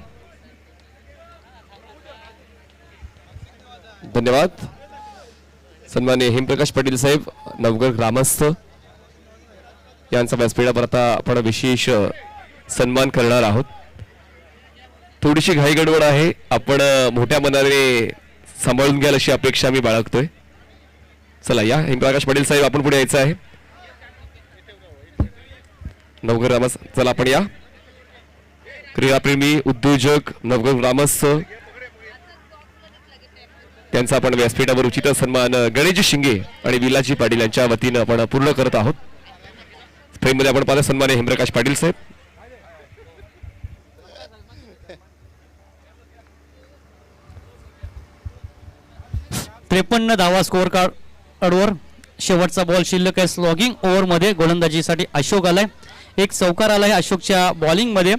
धन्यवाद. सन्माननीय हेमप्रकाश पाटील साहेब नवघर ग्रामस्थ यांचा व्यासपीठावर आता आपण विशेष सन्मान करणार आहोत. थोडीशी घाई गडबड आहे, आपण मोठ्या मनाने सांभाळून घ्याल अशी अपेक्षा मी बाळगतोय. चला या हेमप्रकाश पाटील साहेब आपण पुढे यायचं आहे. नवघर ग्रामस्थ चला आपण या. क्रीडाप्रेमी उद्योजक नवघर ग्रामस्थ त्यांचा आपण व्यासपीठावर उचित सन्मान गणेशजी शिंगे आणि विलाजी पाटील यांच्या वतीनं आपण पूर्ण करत आहोत. फ्रेममध्ये आपण पाहता सन्माननीय हेमप्रकाश पाटील साहेब. त्रेपन्न धावा स्कोअर कार्डवर शेवटचा बॉल शिल्लक आहे. स्लॉगिंग ओव्हरमध्ये गोलंदाजीसाठी अशोक आलाय. एक चौकार आलाय अशोकच्या बॉलिंगमध्ये.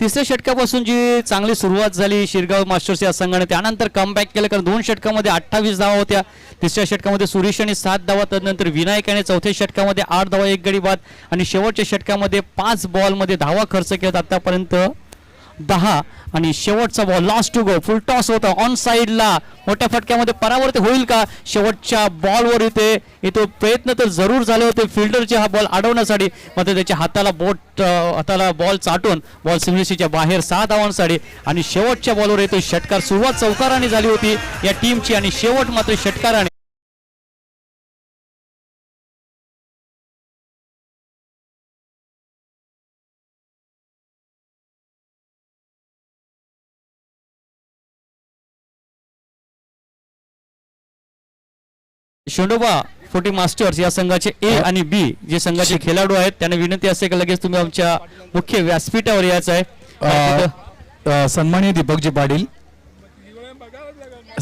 तिसऱ्या षटकापासून जी चांगली सुरुवात झाली शिरगाव मास्टर्स या संघाने, त्यानंतर कमबॅक केलं, कारण 2 षटकामध्ये 28 धावा होत्या. तिसऱ्या षटकामध्ये सुरेश यांनी 7 धावा, त्यानंतर विनायक याने चौथ्या षटकामध्ये 8 धावा 1 गडी बाद आणि शेवटच्या षटकामध्ये 5 बॉलमध्ये धावा खर्च केल्यात आतापर्यंत 10 आणि शेवटचा ball last to go full toss होता ऑन साइडला. मोठ्या फटक्यामध्ये परावर्तित होईल का? शेवटच्या बॉलवर इथे प्रयत्न तर जरूर झाले होते फिल्डरचे हा बॉल अडवण्यासाठी, मात्र त्याच्या हाताला बॉल चाटून बॉल सिमलीसीच्या बाहेर 6 धावांसाठी आणि शेवटच्या बॉलवर येतो षटकार. सुरुवात चौकाराने झाली होती या टीमची आणि शेवट मात्र षटकाराने. शोंडोबा फोर्टी मास्टर्स या संघाचे ए आणि बी जे संघाचे खेळाडू आहेत त्यांना विनंती असते की लगेच तुम्ही आमच्या मुख्य व्यासपीठावर यायचं आहे. सन्माननीय दीपकजी पाटील,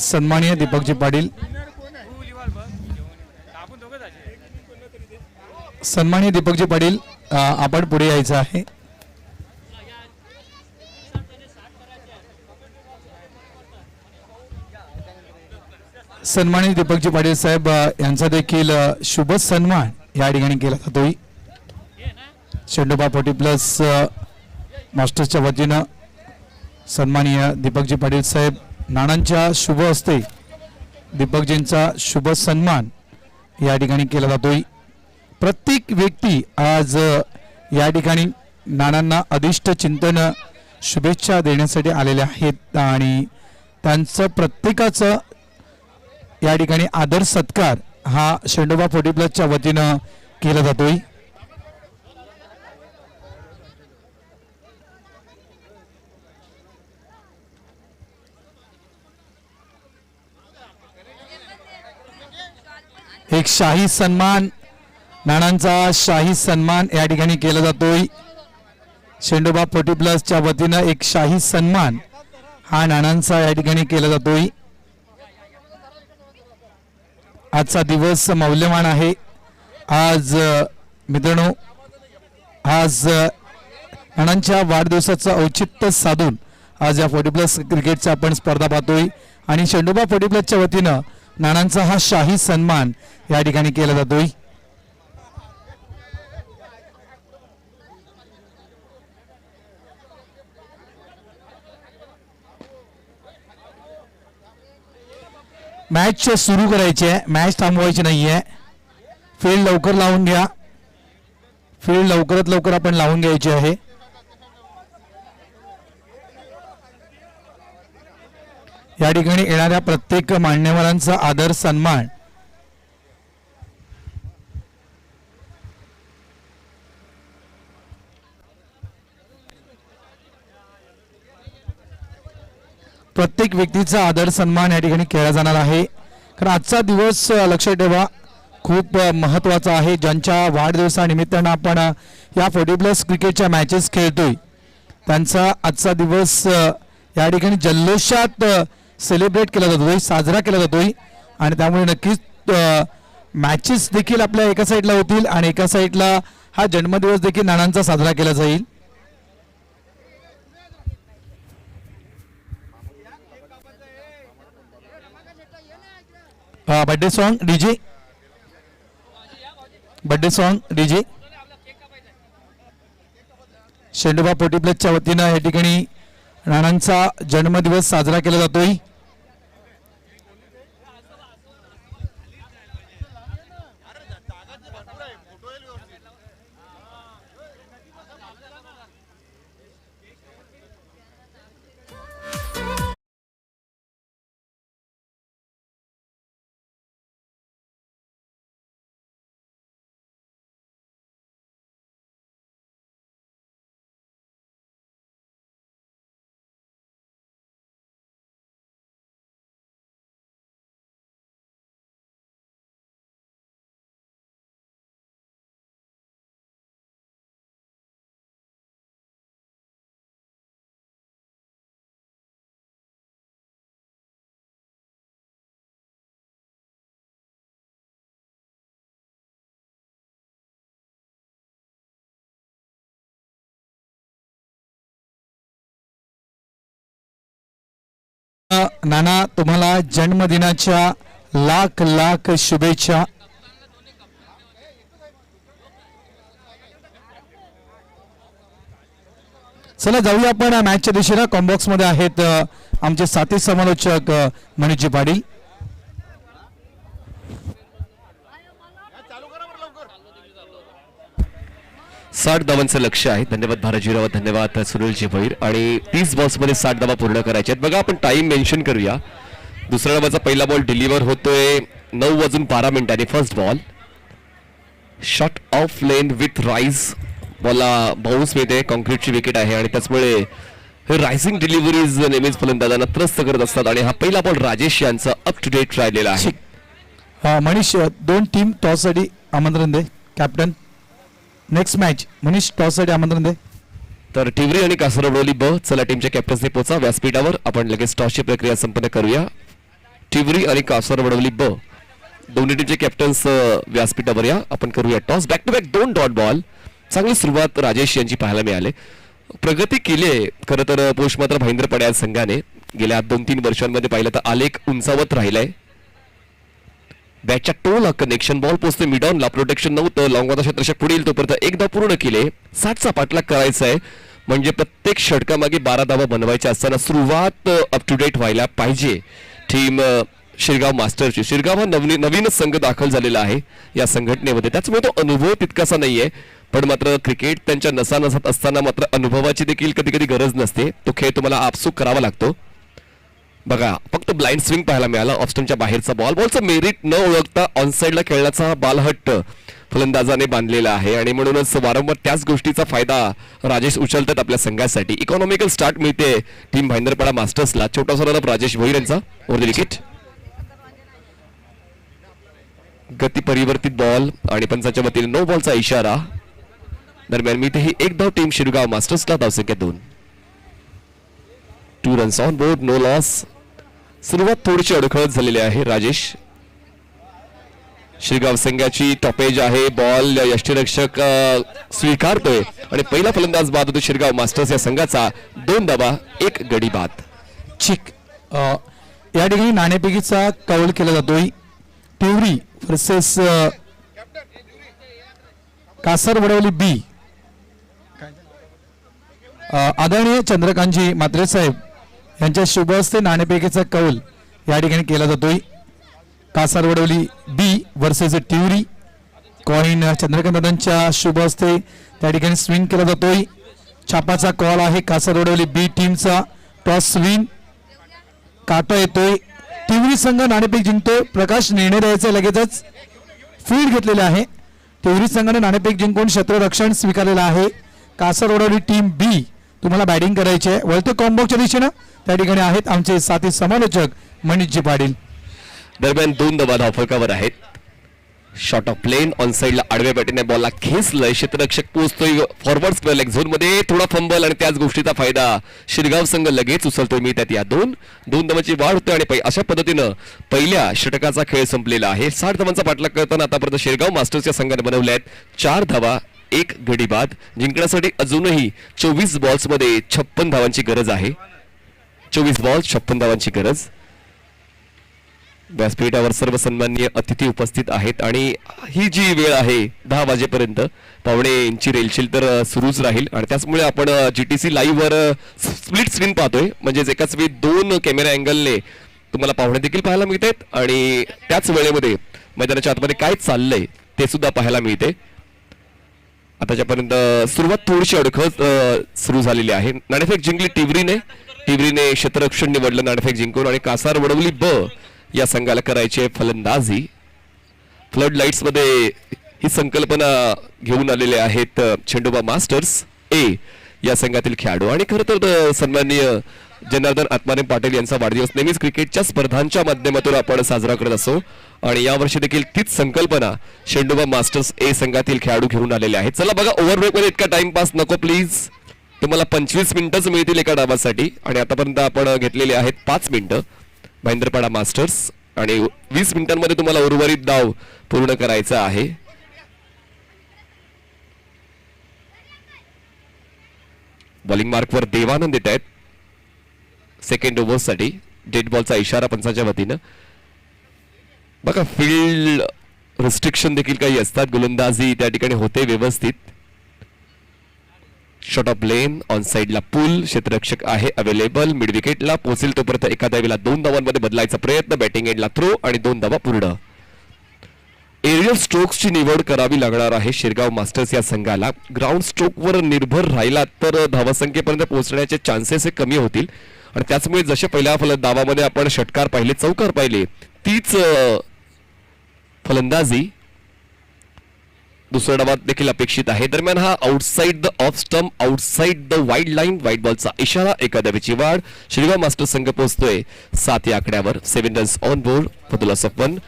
सन्माननीय दीपकजी पाटील, सन्माननीय दीपकजी पाटील आपण पुढे यायचं आहे. सन्मानित दीपकजी पाटील साहेब यांचा देखील शुभ सन्मान या ठिकाणी केला जातोय. शेंडोबा 40+ मास्टर्सच्या वतीनं सन्माननीय दीपकजी पाटील साहेब नानांच्या शुभ हस्ते दीपकजींचा शुभ सन्मान या ठिकाणी केला जातोय. प्रत्येक व्यक्ती आज या ठिकाणी नानांना अधिष्ट चिंतन शुभेच्छा देण्यासाठी आलेले आहेत आणि त्यांचं प्रत्येकाचं या ठिकाणी आदर सत्कार हा शेंडोबा 40+च्या वतीनं केला जातोय. एक शाही सन्मान, नानांचा शाही सन्मान या ठिकाणी केला जातोय. शेंडोबा 40+च्या वतीनं एक शाही सन्मान हा नानांचा या ठिकाणी केला जातोय. आजचा दिवस मौल्यवान आहे. आज मित्रांनो, आज नानांच्या वाढदिवसाचं औचित्य साधून आज या 40+ क्रिकेटच्या आपण स्पर्धा पाहतोय आणि शेंडोबा 40+च्या वतीनं नानांचा हा शाही सन्मान या ठिकाणी केला जातोय. मॅच सुरू करायची आहे, मॅच थांबवायची नाहीये. फील्ड लवकर लावून घ्या, फील्ड लवकरात लवकर आपण लावून घ्यायची आहे. या ठिकाणी येणाऱ्या प्रत्येक मान्यवरांचा आदर सन्मान प्रत्येक व्यक्तीचा आदर सन्मान या ठिकाणी केला जाणार आहे. कारण आजचा दिवस लक्षात ठेवा खूप महत्त्वाचा आहे. ज्यांच्या वाढदिवसानिमित्तानं आपण या 40+ क्रिकेटच्या मॅचेस खेळतोय त्यांचा आजचा दिवस या ठिकाणी जल्लोषात सेलिब्रेट केला जातोय, साजरा केला जातोय आणि त्यामुळे नक्कीच मॅचेस देखील आपल्या एका साईडला होतील आणि एका साईडला हा जन्मदिवस देखील नानांचा साजरा केला जाईल. Birthday song DJ, birthday song DJ. शेंडोबा 40+च्या वतीनं या ठिकाणी नानांचा जन्मदिवस साजरा केला जातोय. नाना तुम्हाला जन्मदिनाच्या लाख लाख शुभेच्छा. चला जाऊया आपण मॅचच्या दिशेला. कॉम्बॉक्स मध्ये आहेत आमचे साथी समालोचक मनीषजी पाटील. साठ धावांचं लक्ष आहे. धन्यवाद भारतजीराव, धन्यवाद सुनीलजी भैर. आणि 30 बॉल्समध्ये 60 धावा पूर्ण करायच्या आहेत. बघा आपण टाइम मेन्शन करूया. दुसऱ्या डावाचा पहिला बॉल डिलिव्हर होतोय 9:12 first ball. Short of length with rise, बॉलला बाउन्स मिळते. कॉन्क्रीटची विकेट आहे आणि त्याचमुळे हे रायझिंग डिलिव्हरीज नेहमीच फलंदाजांना त्रस्त करत असतात. आणि हा पहिला बॉल राजेश यांचा अप टू डेट राहिलेला आहे. मनीष, दोन टीम टॉस साठी आमंत्रण दे. Captain next match Manish toss साठी आमंत्रण दे. तर टिवरी आणि कासरवडोली ब, चला टीमच्या कॅप्टन्सने पोचा व्यासपीठावर. आपण लगेच टॉसची प्रक्रिया संपन्न करूया. टिवरी आणि कासरवडोली ब दोन्ही टीमचे कॅप्टन्स व्यासपीठावर या. आपण करूया toss. Back to back 2 dot ball. चांगली सुरुवात राजेश यांची पाहायला मिळाली. प्रगती केली आहे खरं तर पोषमात्र भाईंद्र पड्याल संघाने. गेल्या 2-3 वर्षांमध्ये पाहिलं तर आलेख उंचावत राहिलाय. बॅटच्या टोला कनेक्शन, बॉल पोहोचते मिडॉनला, प्रोटेक्शन नव्हतं, लॉंगवादा क्षेत्ररक्षक पुढील तोपर्यंत एकदा पूर्ण केले. 60चा पाठलाग करायचा आहे, म्हणजे प्रत्येक षटकामागे 12 धावा बनवायच्या असताना सुरुवात अप टू डेट व्हायला पाहिजे टीम शिरगाव मास्टरची. शिरगाव हा नवीनच संघ दाखल झालेला आहे या संघटनेमध्ये, त्याचमुळे तो अनुभव तितकासा नाहीये, पण मात्र क्रिकेट त्यांच्या नसानसात असताना मात्र अनुभवाची देखील कधी कधी गरज नसते. तो खेळ तुम्हाला आपसूक करावा लागतो. बघा फक्त ब्लाइंड स्विंग पाहायला मिळाला, ऑफस्टमच्या बाहेरचा बॉलचं मेरिट न ओळखता ऑनसाइडला खेळण्याचा बालहट्ट फलंदाजाने बांधलेला आहे आणि म्हणूनच वारंवार त्याच गोष्टीचा फायदा राजेश उचलतात आपल्या संघासाठी. इकॉनॉमिकल स्टार्ट मिळते टीम भाईंदरपाडा मास्टर्सला. छोटासा रनअप राजेश भोईर यांचा ओव्हर द विकेट. गती परिवर्तित बॉल आणि पंचाच्या वतीने नो बॉलचा इशारा. दरम्यान मी इथेही एक धाव टीम शिरगाव मास्टर्सला, धावसंख्या 2. 2 runs on board, no loss. सुरुवात थोडीशी अडखळत झालेली आहे राजेश. शिरगाव संघाची टॉपेज आहे, बॉल यष्टीरक्षक स्वीकारतोय आणि पहिला फलंदाज बाद होतो शिरगाव मास्टर्स या संघाचा. 2 धावा 1 गडी बाद. चिक या ठिकाणी नाणेफेकीचा कौल केला जातोय. टिवरी वर्सेस कासर वडवली बी. आदरणीय चंद्रकांतजी म्हात्रे साहेब यांच्या शुभ हस्ते नाणेफेकीचा कौल या ठिकाणी केला जातोय. कासर वडवली बी वर्सेस टिवरी. कॉइन चंद्रकांतांच्या शुभ हस्ते त्या ठिकाणी स्विंग केला जातोय. छापाचा कॉल आहे कासर वडवली बी टीमचा. टॉस स्विंग, काटा येतोय. टिवरी संघ नाणेफेक जिंकतोय. प्रकाश निर्णय द्यायचा लगेचच फील्ड घेतलेले आहे. टिवरी संघाने नाणेफेक जिंकून क्षेत्ररक्षण स्वीकारलेलं आहे. कासर वडवली टीम बी तुम्हाला बॅटिंग करायची आहे. वळते कॉम्बॉक्सच्या दिशेनं त्या ठिकाणी आहेत आमचे साथी समालोचक मनीषजी पाटील. दरम्यान 2 धावा धावफलकावर आहेत. शॉट ऑफ प्लेन ऑन साइडला आडव्या बॅटीने बॉलला खेचलंय. क्षेत्ररक्षक पोहोचतोय फॉरवर्ड स्क्वेअर लेग झोन मध्ये. थोडा फंबल आणि त्याच गोष्टीचा फायदा शिरगाव संघ लगेच उचलतोय. मी त्यात या 2 धावांची वाढ होते आणि अशा पद्धतीनं पहिल्या षटकाचा खेळ संपलेला आहे. 60 धावांचा पाठलाग करताना आतापर्यंत शिरगाव मास्टर्सच्या संघाने बनवल्या आहेत 4 धावा 1 गडी बाद. जिंकण्यासाठी अजूनही 24 बॉल्स मध्ये 56 धावांची गरज आहे. 24 बॉल्स 56 धावांची गरज. व्यासपीठावर सर्व सन्माननीय अतिथी उपस्थित आहेत आणि ही जी वेळ आहे 10 वाजेपर्यंत 1:15 रेलशील तर सुरूच राहील आणि त्याचमुळे आपण GTC लाईव्ह वर स्प्लिट स्क्रीन पाहतोय. म्हणजेच एकाच वेळी 2 कॅमेरा अँगलने तुम्हाला पाहुणे देखील पाहायला मिळतात आणि त्याच वेळेमध्ये मैदानाच्या आतमध्ये काय चाललंय ते सुद्धा पाहायला मिळते. आताच्यापर्यंत सुरुवात थोडीशी अडखळत सुरू झालेली आहे. नाणेफेक जिंकली टिवरीने क्षेत्ररक्षण निवडलं नाणेफेक जिंकून आणि कासार वडवली ब या संघाला करायचे फलंदाजी. फ्लड लाईट्स मध्ये ही संकल्पना घेऊन आलेले आहेत चेंडूबा मास्टर्स ए या संघातील खेळाडू. आणि खरं तर सन्माननीय जनार्दन आत्माराम पाटील यांचा वाढदिवस नेहमीच क्रिकेटच्या स्पर्धांच्या माध्यमातून आपण साजरा करत असतो आणि यावर्षी देखील तीच संकल्पना चेंडूबा मास्टर्स ए संघातील खेळाडू घेऊन आलेले आहेत. चला बघा, ओव्हरब्रेक मध्ये इतका टाइमपास नको प्लीज. तुम्हाला 25 मिनिटच मिळतील एका डावासाठी आणि आतापर्यंत आपण घेतलेले आहेत 5 मिनिटं भाईंदरपाडा मास्टर्स आणि 20 मिनिटांमध्ये तुम्हाला उर्वरित डाव पूर्ण करायचा आहे. बॉलिंग मार्कवर देवानंद येत आहेत सेकंड ओव्हरसाठी. डेड बॉलचा इशारा पंचाच्या वतीनं. बघा फील्ड रिस्ट्रिक्शन देखील काही असतात. गोलंदाजी त्या ठिकाणी होते व्यवस्थित. शॉट ऑफ प्लेन ऑन साइडला पूल. क्षेत्ररक्षक आहे अवेलेबल. मिड विकेटला पोहोचेल तोपर्यंत एका धावेला 2 धावांमध्ये बदलायचा प्रयत्न. बॅटिंग एंडला थ्रो आणि 2 धावा पूर्ण. एरियल स्ट्रोक्सची निवड करावी लागणार आहे शिरगाव मास्टर्स या संघाला. ग्राउंड स्ट्रोकवर निर्भर राहिला तर धावसंख्येपर्यंत पोहोचण्याचे चान्सेस हे कमी होतील आणि त्याचमुळे जसे पहिल्या डावामध्ये आपण षटकार पाहिले, चौकार पाहिले, तीच फलंदाजी दुसऱ्या डावात देखील अपेक्षित आहे. दरम्यान हा outside the off stump, outside the wide line, white बॉलचा इशारा. एका धावेची वाढ. शिरगाव मास्टर्स संघ पोहोचतोय 7 या आकड्यावर. 7 runs on board for the loss of 1.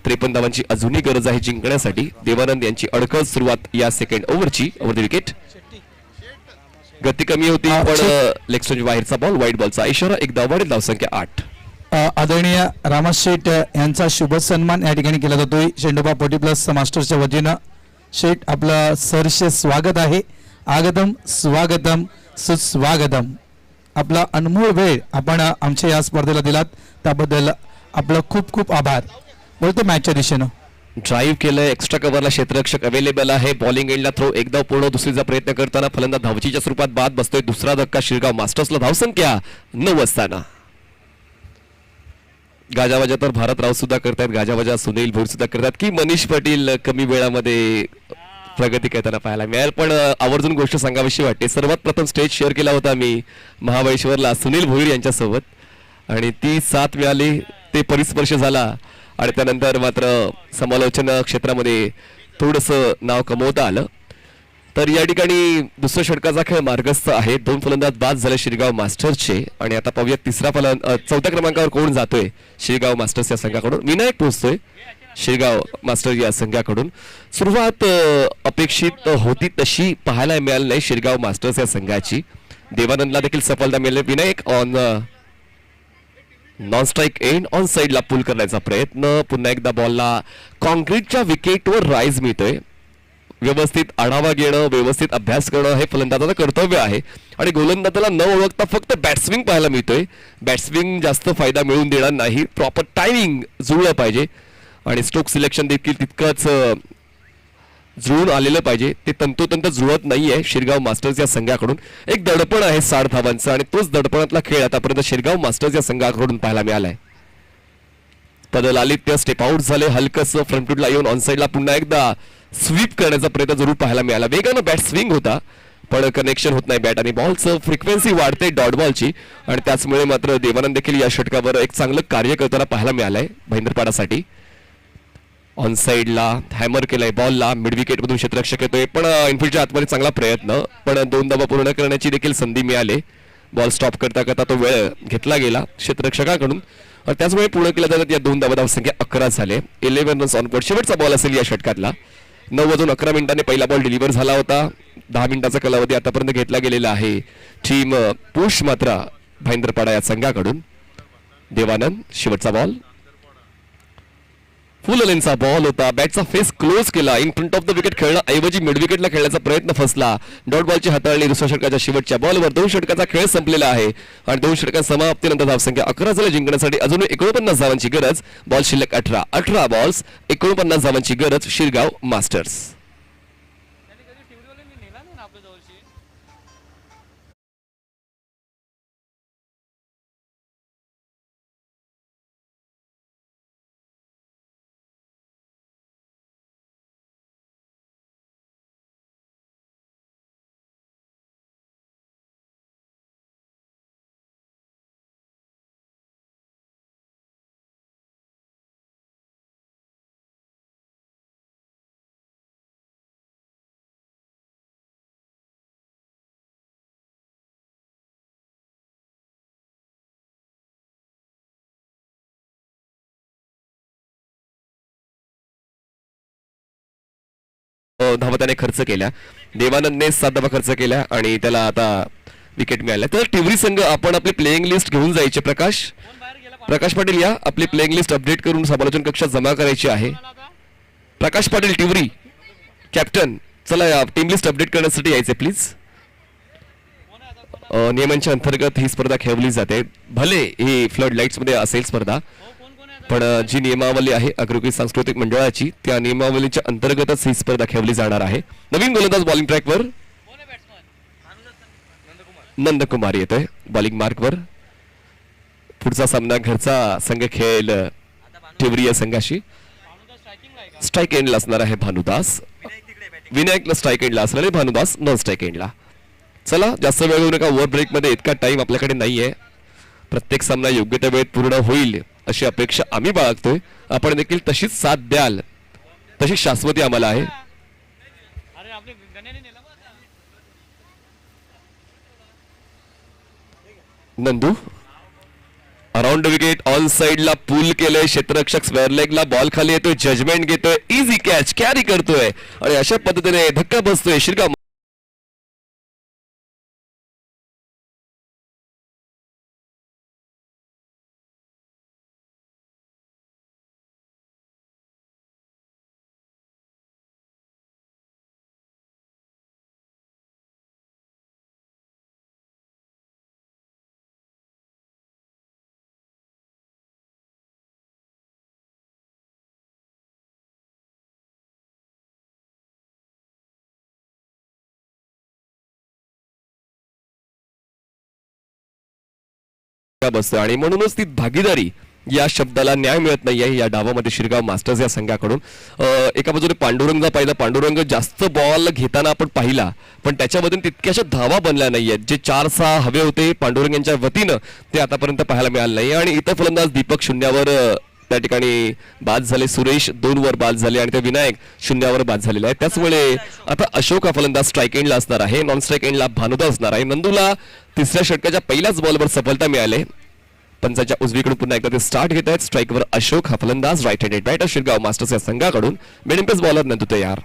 53 धावांची अजूनही गरज आहे जिंकण्यासाठी. देवानंद यांची अडखळ सुरुवात या सेकंड ओव्हरची. Over the wicket. गती कमी होती पण लेग स्टोनच्या बाहेरचा बॉल, व्हाईट बॉलचा इशारा. एक धाव वाढेल, धावसंख्या 8. आदरणीय रामास शेठ यांचा शुभ सन्मान या ठिकाणी केला जातोय चेंडूबा पोटी प्लस मास्टर्सच्या वतीनं. शेठ आपलं सहर्ष स्वागत आहे. आगतम स्वागतम सुस्वागतम. आपला अनमोल वेळ आपण आमच्या या स्पर्धेला दिलात त्याबद्दल आपलं खूप खूप आभार. बोलतो मॅचच्या दिशेनं. ड्राईव्ह केलंय, एक्स्ट्रा कव्हरला क्षेत्ररक्षक अवेलेबल आहे. बॉलिंग एंडला थ्रो एकदा पूर्ण दुसरीचा प्रयत्न करताना फलंदाज धावचीच्या स्वरूपात बाद बसतोय. दुसरा धक्का शिरगाव मास्टर्सला. धावसंख्या 9 असताना गाजावाजा तर भारतराव सुद्धा करतायत, गाजावाजा सुनील भोईर सुद्धा करतात की मनीष पाटील कमी वेळामध्ये प्रगती करताना पाहायला मिळेल. पण आवर्जून गोष्ट सांगावीशी वाटते. सर्वात प्रथम स्टेज शेअर केला होता मी महाबळेश्वरला सुनील भोईर यांच्यासोबत आणि ती साथ मिळाली, ते परिस्पर्श झाला आणि त्यानंतर मात्र समालोचन क्षेत्रामध्ये थोडंसं नाव कमवता आलं. तर या ठिकाणी दुसऱ्या षटकाचा खेळ मार्गस्थ आहे. 2 फलंदाज बाद झाले शिरगाव मास्टर्सचे आणि आता पाहूया चौथ्या क्रमांकावर कोण जातोय शिरगाव मास्टर्स या संघाकडून. विनायक पोहोचतोय शिरगाव मास्टर या संघाकडून. सुरुवात अपेक्षित होती तशी पाहायला मिळाली नाही शिरगाव मास्टर्स या संघाची. देवानंदला देखील सफलता मिळाली. Vinayak on non strike end on साईडला पुल करण्याचा प्रयत्न. पुन्हा एकदा बॉलला कॉन्क्रीटच्या विकेटवर राईज मिळतोय. व्यवस्थित आढावा घेणं, व्यवस्थित अभ्यास करणं हे फलंदाजाचं कर्तव्य आहे आणि गोलंदाजाला न ओळखता फक्त बॅट्सविंग पाहायला मिळतोय. बॅट्सविंग जास्त फायदा मिळवून देणार नाही. प्रॉपर टायमिंग जुळलं पाहिजे आणि स्ट्रोक सिलेक्शन देखील तितकंच जुळून आलेलं पाहिजे. ते तंतोतंत जुळत नाहीये शिरगाव मास्टर्स या संघाकडून. एक दडपण आहे 60 धावांचं आणि तोच दडपणातला खेळ आतापर्यंत शिरगाव मास्टर्स या संघाकडून पाहायला मिळालाय. पदलालित्य स्टेप आउट झाले. हलकसं फ्रंट फूटला येऊन ऑन साईडला पुन्हा एकदा स्वीप करण्याचा प्रयत्न जरूर पाहायला मिळाला. वेगानं बॅट स्विंग होता पण कनेक्शन होत नाही बॅट आणि बॉलचं फ्रिक्वेन्सी वाढते डॉट बॉलची आणि त्याचमुळे मात्र देवानंद देखील या षटकावर एक चांगलं कार्य करताना पाहायला मिळालंय भाईंदरपाडासाठी. ऑन साईडला हॅमर केलाय बॉलला. मिड विकेट मधून क्षेत्ररक्षक येतोय पण इनफिल्डच्या आतमध्ये चांगला प्रयत्न, पण 2 धावा पूर्ण करण्याची देखील संधी मिळाली. बॉल स्टॉप करता करता तो वेळ घेतला गेला क्षेत्ररक्षकाकडून आणि त्याचमुळे पूर्ण केल्या जातात या 2 धावा. धावसंख्या 11 झाले. 11 रन्स ऑन बोर्ड. शेवटचा बॉल असेल या षटकातला. 9 वाजून 11 मिनिटांनी पहिला बॉल डिलिव्हर झाला होता. 10 मिनिटाचा कालावधी आतापर्यंत घेतला गेलेला आहे. टीम पुश मात्र भाईंदरपाडा या संघाकडून. देवानंद शेवटचा बॉल. फुल लेनचा बॉल होता. बॅटचा फेस क्लोज केला. In front of the wicket खेळण्याऐवजी मिड विकेटला खेळण्याचा प्रयत्न फसला. डॉट बॉलची हाताळणी दुसऱ्या षटकाच्या शेवटच्या बॉलवर. 2 षटकाचा खेळ संपलेला आहे आणि 2 षटकांच्या समाप्तीनंतर धावसंख्या 11 झाली. जिंकण्यासाठी अजून 49 धावांची गरज. बॉल शिल्लक 18 बॉल्स 49 धावांची गरज शिरगाव मास्टर्स. धावा त्याने खर्च केल्या. देवानंदने 7 धावा खर्च केल्या आणि त्याला आता विकेट मिळाल्या. तर टिवरी संघ आपण आपली प्लेइंग लिस्ट घेऊन जायचे. प्रकाश पाटील या आपली प्लेइंग लिस्ट अपडेट करून समालोचन कक्षात जमा करायची आहे. प्रकाश पाटील टिवरी कॅप्टन, चला या टीम लिस्ट अपडेट करण्यासाठी यायचे प्लीज. नियमांच्या अंतर्गत ही स्पर्धा खेळवली जाते. भले ही फ्लड लाईट्स मध्ये असेल स्पर्धा, पण जी नियमावली आहे अग्रकुल सांस्कृतिक मंडळाची त्या नियमावलीच्या अंतर्गतच ही स्पर्धा खेळवली जाणार आहे. नवीन गोलंदाज बॉलिंग ट्रॅकवर नंदकुमार येतोय बॉलिंग मार्कवर. पुढचा सामना घरचा संघ खेळेल टिवरी या संघाशी. स्ट्राईक एंडला असणार आहे भानुदास. विनायकला स्ट्राईक एंडला असणार आहे, भानुदास नॉन स्ट्राईक एंडला. चला जास्त वेळ घेऊ नका. ओव्हर ब्रेक मध्ये इतका टाइम आपल्याकडे नाहीये. प्रत्येक सामना योग्य त्या वेळेत पूर्ण होईल अशी अपेक्षा आम्ही बाळगतोय. आपण देखील तशीच साथ द्याल, तशी शाश्वती आम्हाला आहे. नंदू अराउंड विकेट ऑन साइडला पूल केलंय. क्षेत्ररक्षक स्क्वेअर लेगला बॉल खाली येतोय. जजमेंट घेतोय. इझी कॅच कॅरी करतोय आणि अशा पद्धतीने धक्का बसतोय शिरगाव बसतोय आणि म्हणूनच ती भागीदारी या शब्दाला न्याय मिळत नाहीये या डावामध्ये शिरगाव मास्टर्स या संघाकडून. एका बाजूने पांडुरंगचा पाहिला, पांडुरंग जास्त बॉल घेताना आपण पाहिला पण त्याच्यामधून तितक्याशा धावा बनल्या नाहीयेत. जे 4-6 हवे होते पांडुरंग यांच्या वतीनं ते आतापर्यंत पाहायला मिळालं नाही. आणि इतर फलंदाज दीपक शून्यावर त्या ठिकाणी बाद झाले, सुरेश 2 वर बाद झाले आणि ते विनायक 0 वर बाद झालेला आहे. त्याचमुळे आता अशोक हा फलंदाज स्ट्राईक एंडला असणार आहे, नॉन स्ट्राईक एंडला भानुदा असणार आहे. नंदूला तिसऱ्या षटकाच्या पहिल्याच बॉलवर सफलता मिळाली. पंचाच्या उजवीकडून पुन्हा एकदा ते स्टार्ट घेत आहेत. स्ट्राईकवर अशोक हा फलंदाज, राईट हँडेड बॅटर शिरगाव मास्टर्स या संघाकडून. मिडइम्पेस बॉलर नंदू तयार.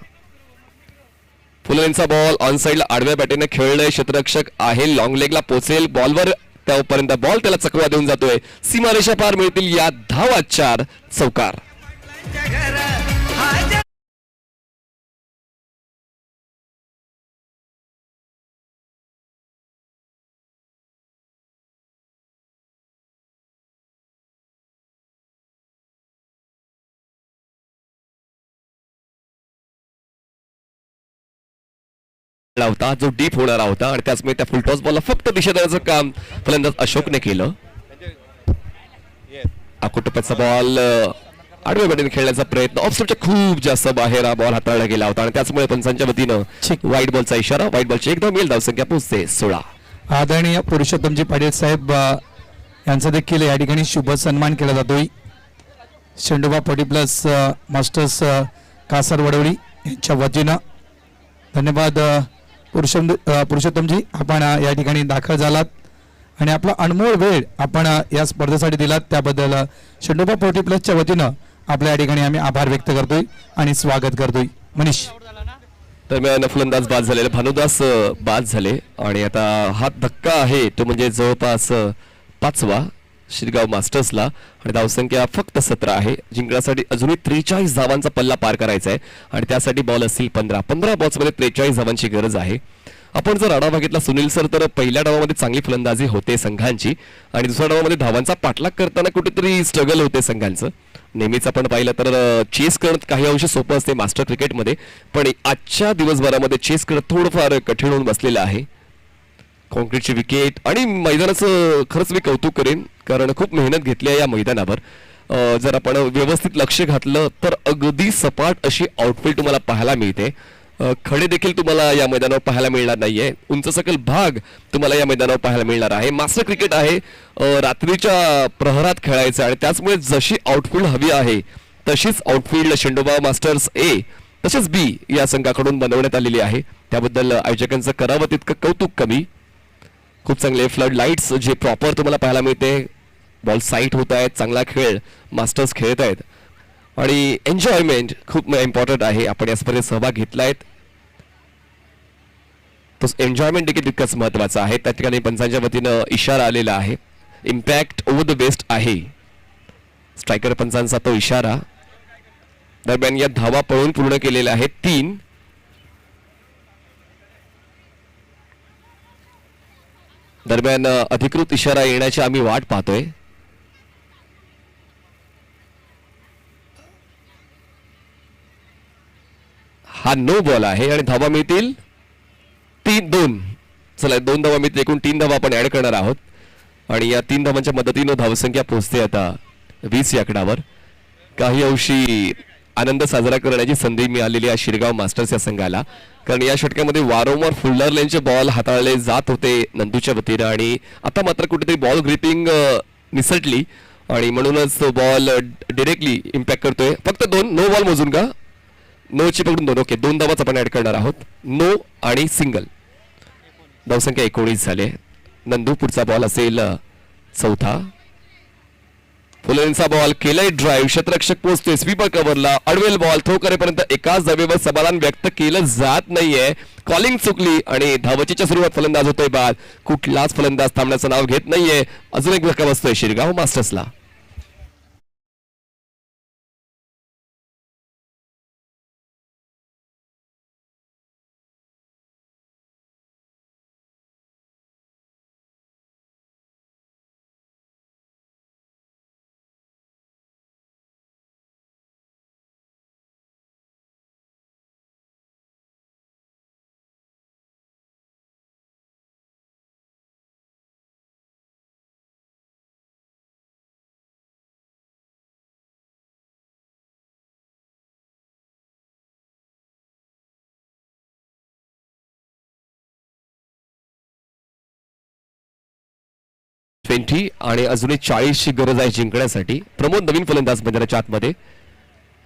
फुलरेंचा बॉल ऑन साईडला आडव्या बॅटीने खेळलंय, क्षेत्ररक्षक आहे, लॉंग लेगला पोचेल, बॉलवर त्यापर्यंत बॉल त्याला चकवा देऊन जातोय. सीमारेषा पार मिळतील या धावा, 4 चौकार. होता जो डीप होणारा होता आणि त्याचमुळे त्या फुलटॉस बॉलला फक्त दिशा देण्याचं काम फलंदाज अशोकने केलं. अकोटप्याचा बॉल आडव्या बॅटीने खेळण्याचा प्रयत्न, ऑफस्टॉपच्या खूप जास्त बाहेर हा बॉल हाताळला गेला होता आणि त्याचमुळे पंचांच्या वतीनं व्हाईट बॉलचा इशारा. व्हाईट बॉलची एकदम येईल, धावसंख्या पोहोचते 16. आदरणीय पुरुषोत्तमजी पाटील साहेब यांचा देखील या ठिकाणी शुभ सन्मान केला जातोय. शेंडोबा 40+ मास्टर्स कासार वडवली यांच्या वतीनं. धन्यवाद पुरुषोत्तमजी, आपण या ठिकाणी दाखल झालात आणि आपला अनमोल वेळ आपण या स्पर्धेसाठी दिलात त्याबद्दल शेंडोबा 40+च्या वतीनं आपल्या या ठिकाणी आम्ही आभार व्यक्त करतोय आणि स्वागत करतोय. मनीष. दरम्यान फलंदाज बाद झालेले, भानुदास बाद झाले आणि आता हा धक्का आहे तो म्हणजे जवळपास 5वा शिरगाव मास्टर्सला आणि धावसंख्या फक्त 17 आहे. जिंकण्यासाठी अजूनही 43 धावांचा पल्ला पार करायचा आहे आणि त्यासाठी बॉल असतील 15 बॉल्समध्ये 43 धावांची गरज आहे. आपण जर आढावा घेतला सुनील सर तर पहिल्या डावामध्ये चांगली फलंदाजी होते संघांची आणि दुसऱ्या डावामध्ये धावांचा पाठलाग करताना कुठेतरी स्ट्रगल होते संघांचं. नेहमीच आपण पाहिलं तर चेस करणं काही अंश सोपं असते मास्टर क्रिकेटमध्ये, पण आजच्या दिवसभरामध्ये चेस करणं थोडंफार कठीण होऊन बसलेलं आहे. कॉन्क्रीटची विकेट आणि मैदानाचं खरंच मी कौतुक करेन कारण खूप मेहनत घेतली आहे या मैदानावर. जर आपण व्यवस्थित लक्ष घातलं तर अगदी सपाट अशी आउटफील्ड तुम्हाला पाहायला मिळते. खडे देखील तुम्हाला या मैदानावर पाहायला मिळणार नाहीये, उंच सकल भाग तुम्हाला या मैदानावर पाहायला मिळणार आहे. मास्टर क्रिकेट आहे, रात्रीच्या प्रहरात खेळायचं आणि त्याचमुळे जशी आउटफील्ड हवी आहे तशीच आउटफील्ड शेंडोबा मास्टर्स ए तसेच बी या संघाकडून बनवण्यात आलेली आहे. त्याबद्दल आयोजकांचं करावं तितकं कौतुक कमी. खूप चांगले फ्लड लाईट्स जे प्रॉपर तुम्हाला पाहायला मिळते, बॉल साईट होत आहेत, चांगला खेळ मास्टर्स खेळत आहेत आणि एन्जॉयमेंट खूप इम्पॉर्टंट आहे. आपण या स्पर्धेत सहभाग घेतलाय तो एन्जॉयमेंट देखील तितकंच महत्वाचं आहे. त्या ठिकाणी पंचांच्या वतीनं इशारा आलेला आहे, इम्पॅक्ट ओव्हर द बेस्ट आहे स्ट्रायकर पंचांचा तो इशारा. दरम्यान या धावा पळून पूर्ण केलेल्या आहेत 3. दरम्यान अधिकृत इशारा येण्याची आम्ही वाट पाहतोय. हा नो बॉल आहे आणि धावा मिळतील 3-2. चला 2 धावा मिळतील, एकूण 3 धावा आपण ऍड करणार आहोत आणि या 3 धावांच्या मदतीनं धावसंख्या पोहोचते आता 20 या आकडावर. काही अंशी आनंद साजरा करण्याची संधी मिळालेली आहे शिरगाव मास्टर्स या संघाला कारण या षटकामध्ये वारंवार फुल्डर लेनचे बॉल हाताळले जात होते नंदूच्या वतीनं आणि आता मात्र कुठेतरी बॉल ग्रिपिंग निसटली आणि म्हणूनच तो बॉल डिरेक्टली इम्पॅक्ट करतोय. फक्त 2 नो बॉल मोजून का, नो ची पकडून 2. ओके, 2 धावाच आपण ऍड करणार आहोत, नो आणि सिंगल. धावसंख्या 19 झाले. नंदू पुढचा बॉल असेल 4था. फुलेंचा बॉल केलाय ड्राईव्ह, क्षेत्ररक्षक पोहोचतोय स्वीपर कव्हरला, अडवेल बॉल थ्रो करेपर्यंत एकाच धावेवर समाधान व्यक्त केलं जात नाहीये. कॉलिंग चुकली आणि धावचीच्या सुरुवात फलंदाज होतोय बाद. कुठलाच फलंदाज थांबण्याचं नाव घेत नाहीये. अजून एक धक्का बसतोय शिरगाव मास्टर्सला. 20 आणि अजूनही 40ची गरज आहे जिंकण्यासाठी. प्रमोद नवीन फलंदाज मैदानाच्या आतमध्ये.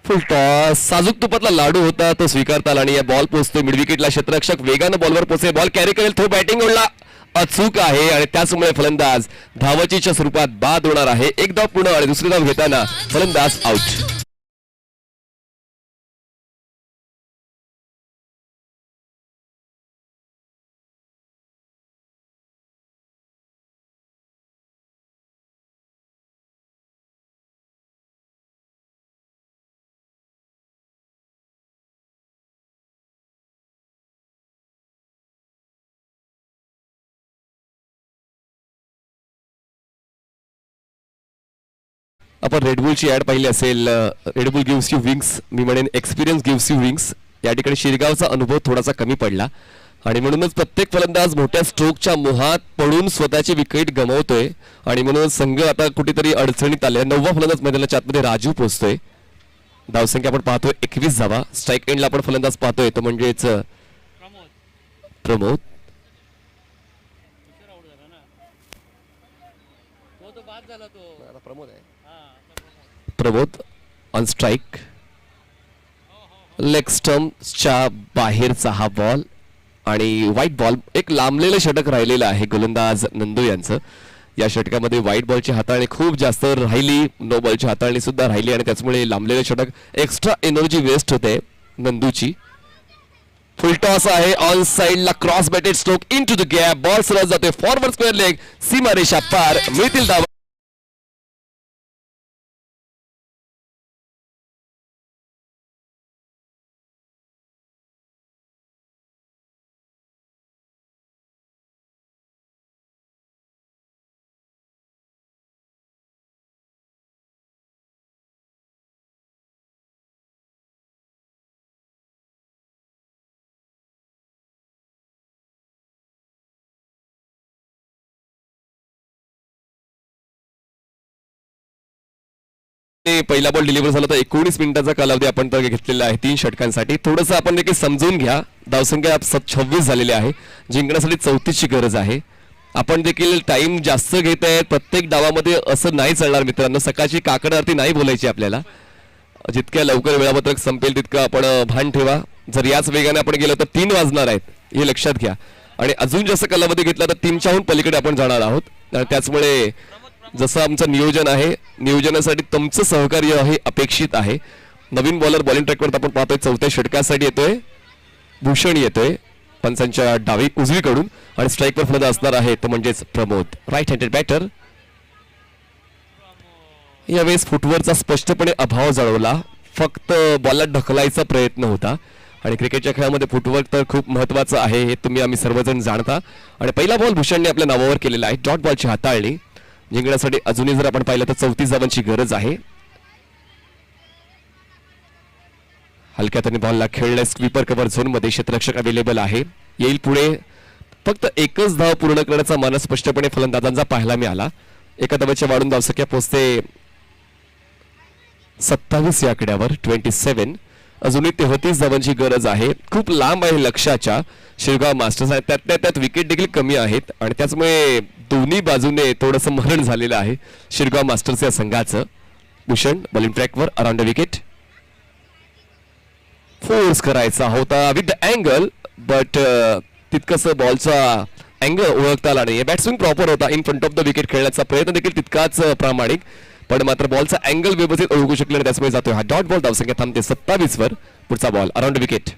फुल टॉस, साजूक तुपातला लाडू होता तो स्वीकारता आला आणि या बॉल पोहोचतोय मिड विकेटला. क्षेत्ररक्षक वेगानं बॉलवर पोहोचले, बॉल कॅरी करेल, तो बॅटिंग ओढला अचूक आहे आणि त्याचमुळे फलंदाज धावचीच्या स्वरूपात बाद होणार आहे. एक धाव पूर्ण आणि दुसरी धाव घेताना फलंदाज आउट. आपण रेडबुलची ऍड पाहिली असेल. रेडबुल गिव्स यू विंग्स, मी म्हणेन एक्सपिरियन्स गिव्स यू विंग्स. या ठिकाणी शिरगावचा अनुभव थोडासा कमी पडला आणि म्हणूनच प्रत्येक फलंदाज मोठ्या स्ट्रोकच्या मोहात पडून स्वतःची विकेट गमावतोय आणि म्हणून संघ आता कुठेतरी अडचणीत आले. 9वा फलंदाज मैदानाच्या आतमध्ये राजू पोहोचतोय. धावसंख्या आपण पाहतोय 21 धावा. स्ट्राईक एंडला आपण फलंदाज पाहतोय तो म्हणजेच Pramod. Pramod on strike. Leg स्टंपच्या बाहेरचा हा बॉल आणि व्हाईट बॉल. एक लांबलेलं षटक राहिलेलं आहे गोलंदाज नंदू यांचं. या षटकामध्ये व्हाईट बॉलची हाताळणी खूप जास्त राहिली, नो बॉलची हाताळणी सुद्धा राहिली आणि त्याचमुळे लांबलेलं षटक एक्स्ट्रा एनर्जी वेस्ट होते नंदूची. फुल टॉस आहे ऑन साइडला, cross batted stroke into the gap. Ball सरळ जातोय फॉरवर्ड स्क्वेअर लेग, सीमारेषा पार. मिळतील धावा. पहिला बॉल डिलिव्हर झाला तर 19 मिनिटाचा कालावधी आपण तर घेतलेला आहे 3 षटकांसाठी. थोडंसं आपण देखील समजून घ्या. धावसंख्या 26 झालेली आहे. जिंकण्यासाठी 34ची गरज आहे. आपण देखील टाइम जास्त घेत आहेत. प्रत्येक डावामध्ये असं नाही चालणार मित्रांनो. सकाळची काकड आरती नाही बोलायची आपल्याला. जितक्या लवकर वेळापत्रक संपेल तितकं आपण भान ठेवा. जर याच वेगाने आपण गेलो तर 3 वाजणार आहेत, हे लक्षात घ्या. आणि अजून जास्त कालावधी घेतला तर 3च्याहून पलीकडे आपण जाणार आहोत. आणि त्याचमुळे जसं आमचं नियोजन आहे, नियोजनासाठी तुमचं सहकार्य हे अपेक्षित आहे. नवीन बॉलर बॉलिंग ट्रॅकवर आपण पाहतोय 4थ्या षटकासाठी येतोय भूषण. येतोय पंचांच्या डावी उजवीकडून आणि स्ट्राईकवर फलंदाज असणार आहे तो म्हणजेच प्रमोद, राईट हँडेड बॅटर. यावेळेस फुटवर्कचा स्पष्टपणे अभाव जाणवला. फक्त बॉलला ढकलायचा प्रयत्न होता आणि क्रिकेटच्या खेळामध्ये फुटवर्क तर खूप महत्वाचं आहे, हे तुम्ही आम्ही सर्वजण जाणता. आणि पहिला बॉल भूषणने आपल्या नावावर केलेला आहे. डॉट बॉलची हाताळणी. जिंकण्यासाठी अजूनही जर आपण पाहिलं तर 34 धावांची गरज आहे. हलक्या त्याने बॉलला खेळलाय स्वीपर कव्हर झोन मध्ये. क्षेत्ररक्षक अवेलेबल आहे, येईल पुढे. फक्त एकच धाव पूर्ण करण्याचा मानस स्पष्टपणे फलंदाजांचा पाहायला मिळाला. एका धावेच्या वाढून धावसंख्या पोहोचते 27 या आकड्यावर 27. अजूनही 33 धावांची गरज आहे. खूप लांब आहे लक्ष्याच्या शिरगाव मास्टर्स आहे. त्यात विकेट देखील कमी आहेत आणि त्याचमुळे दोन्ही बाजूने थोडंसं मरण झालेलं आहे शिरगाव मास्टर्स या संघाचं. भूषण बॉलिंग ट्रॅकवर अराउंड द विकेट. फोर्स करायचा होता विथ द अँगल, बट तितकंस बॉलचा अँगल ओळखता आला नाही. बॅट्सविंग प्रॉपर होता. In front of the wicket खेळण्याचा प्रयत्न देखील तितकाच प्रामाणिक, पण मात्र बॉलचा अँगल व्यवस्थित ओळखू शकले नाही. त्याचमुळे जातोय हा डॉट बॉल. धावसंख्या थांबते 27 वर. पुढचा बॉल अराउंड विकेट.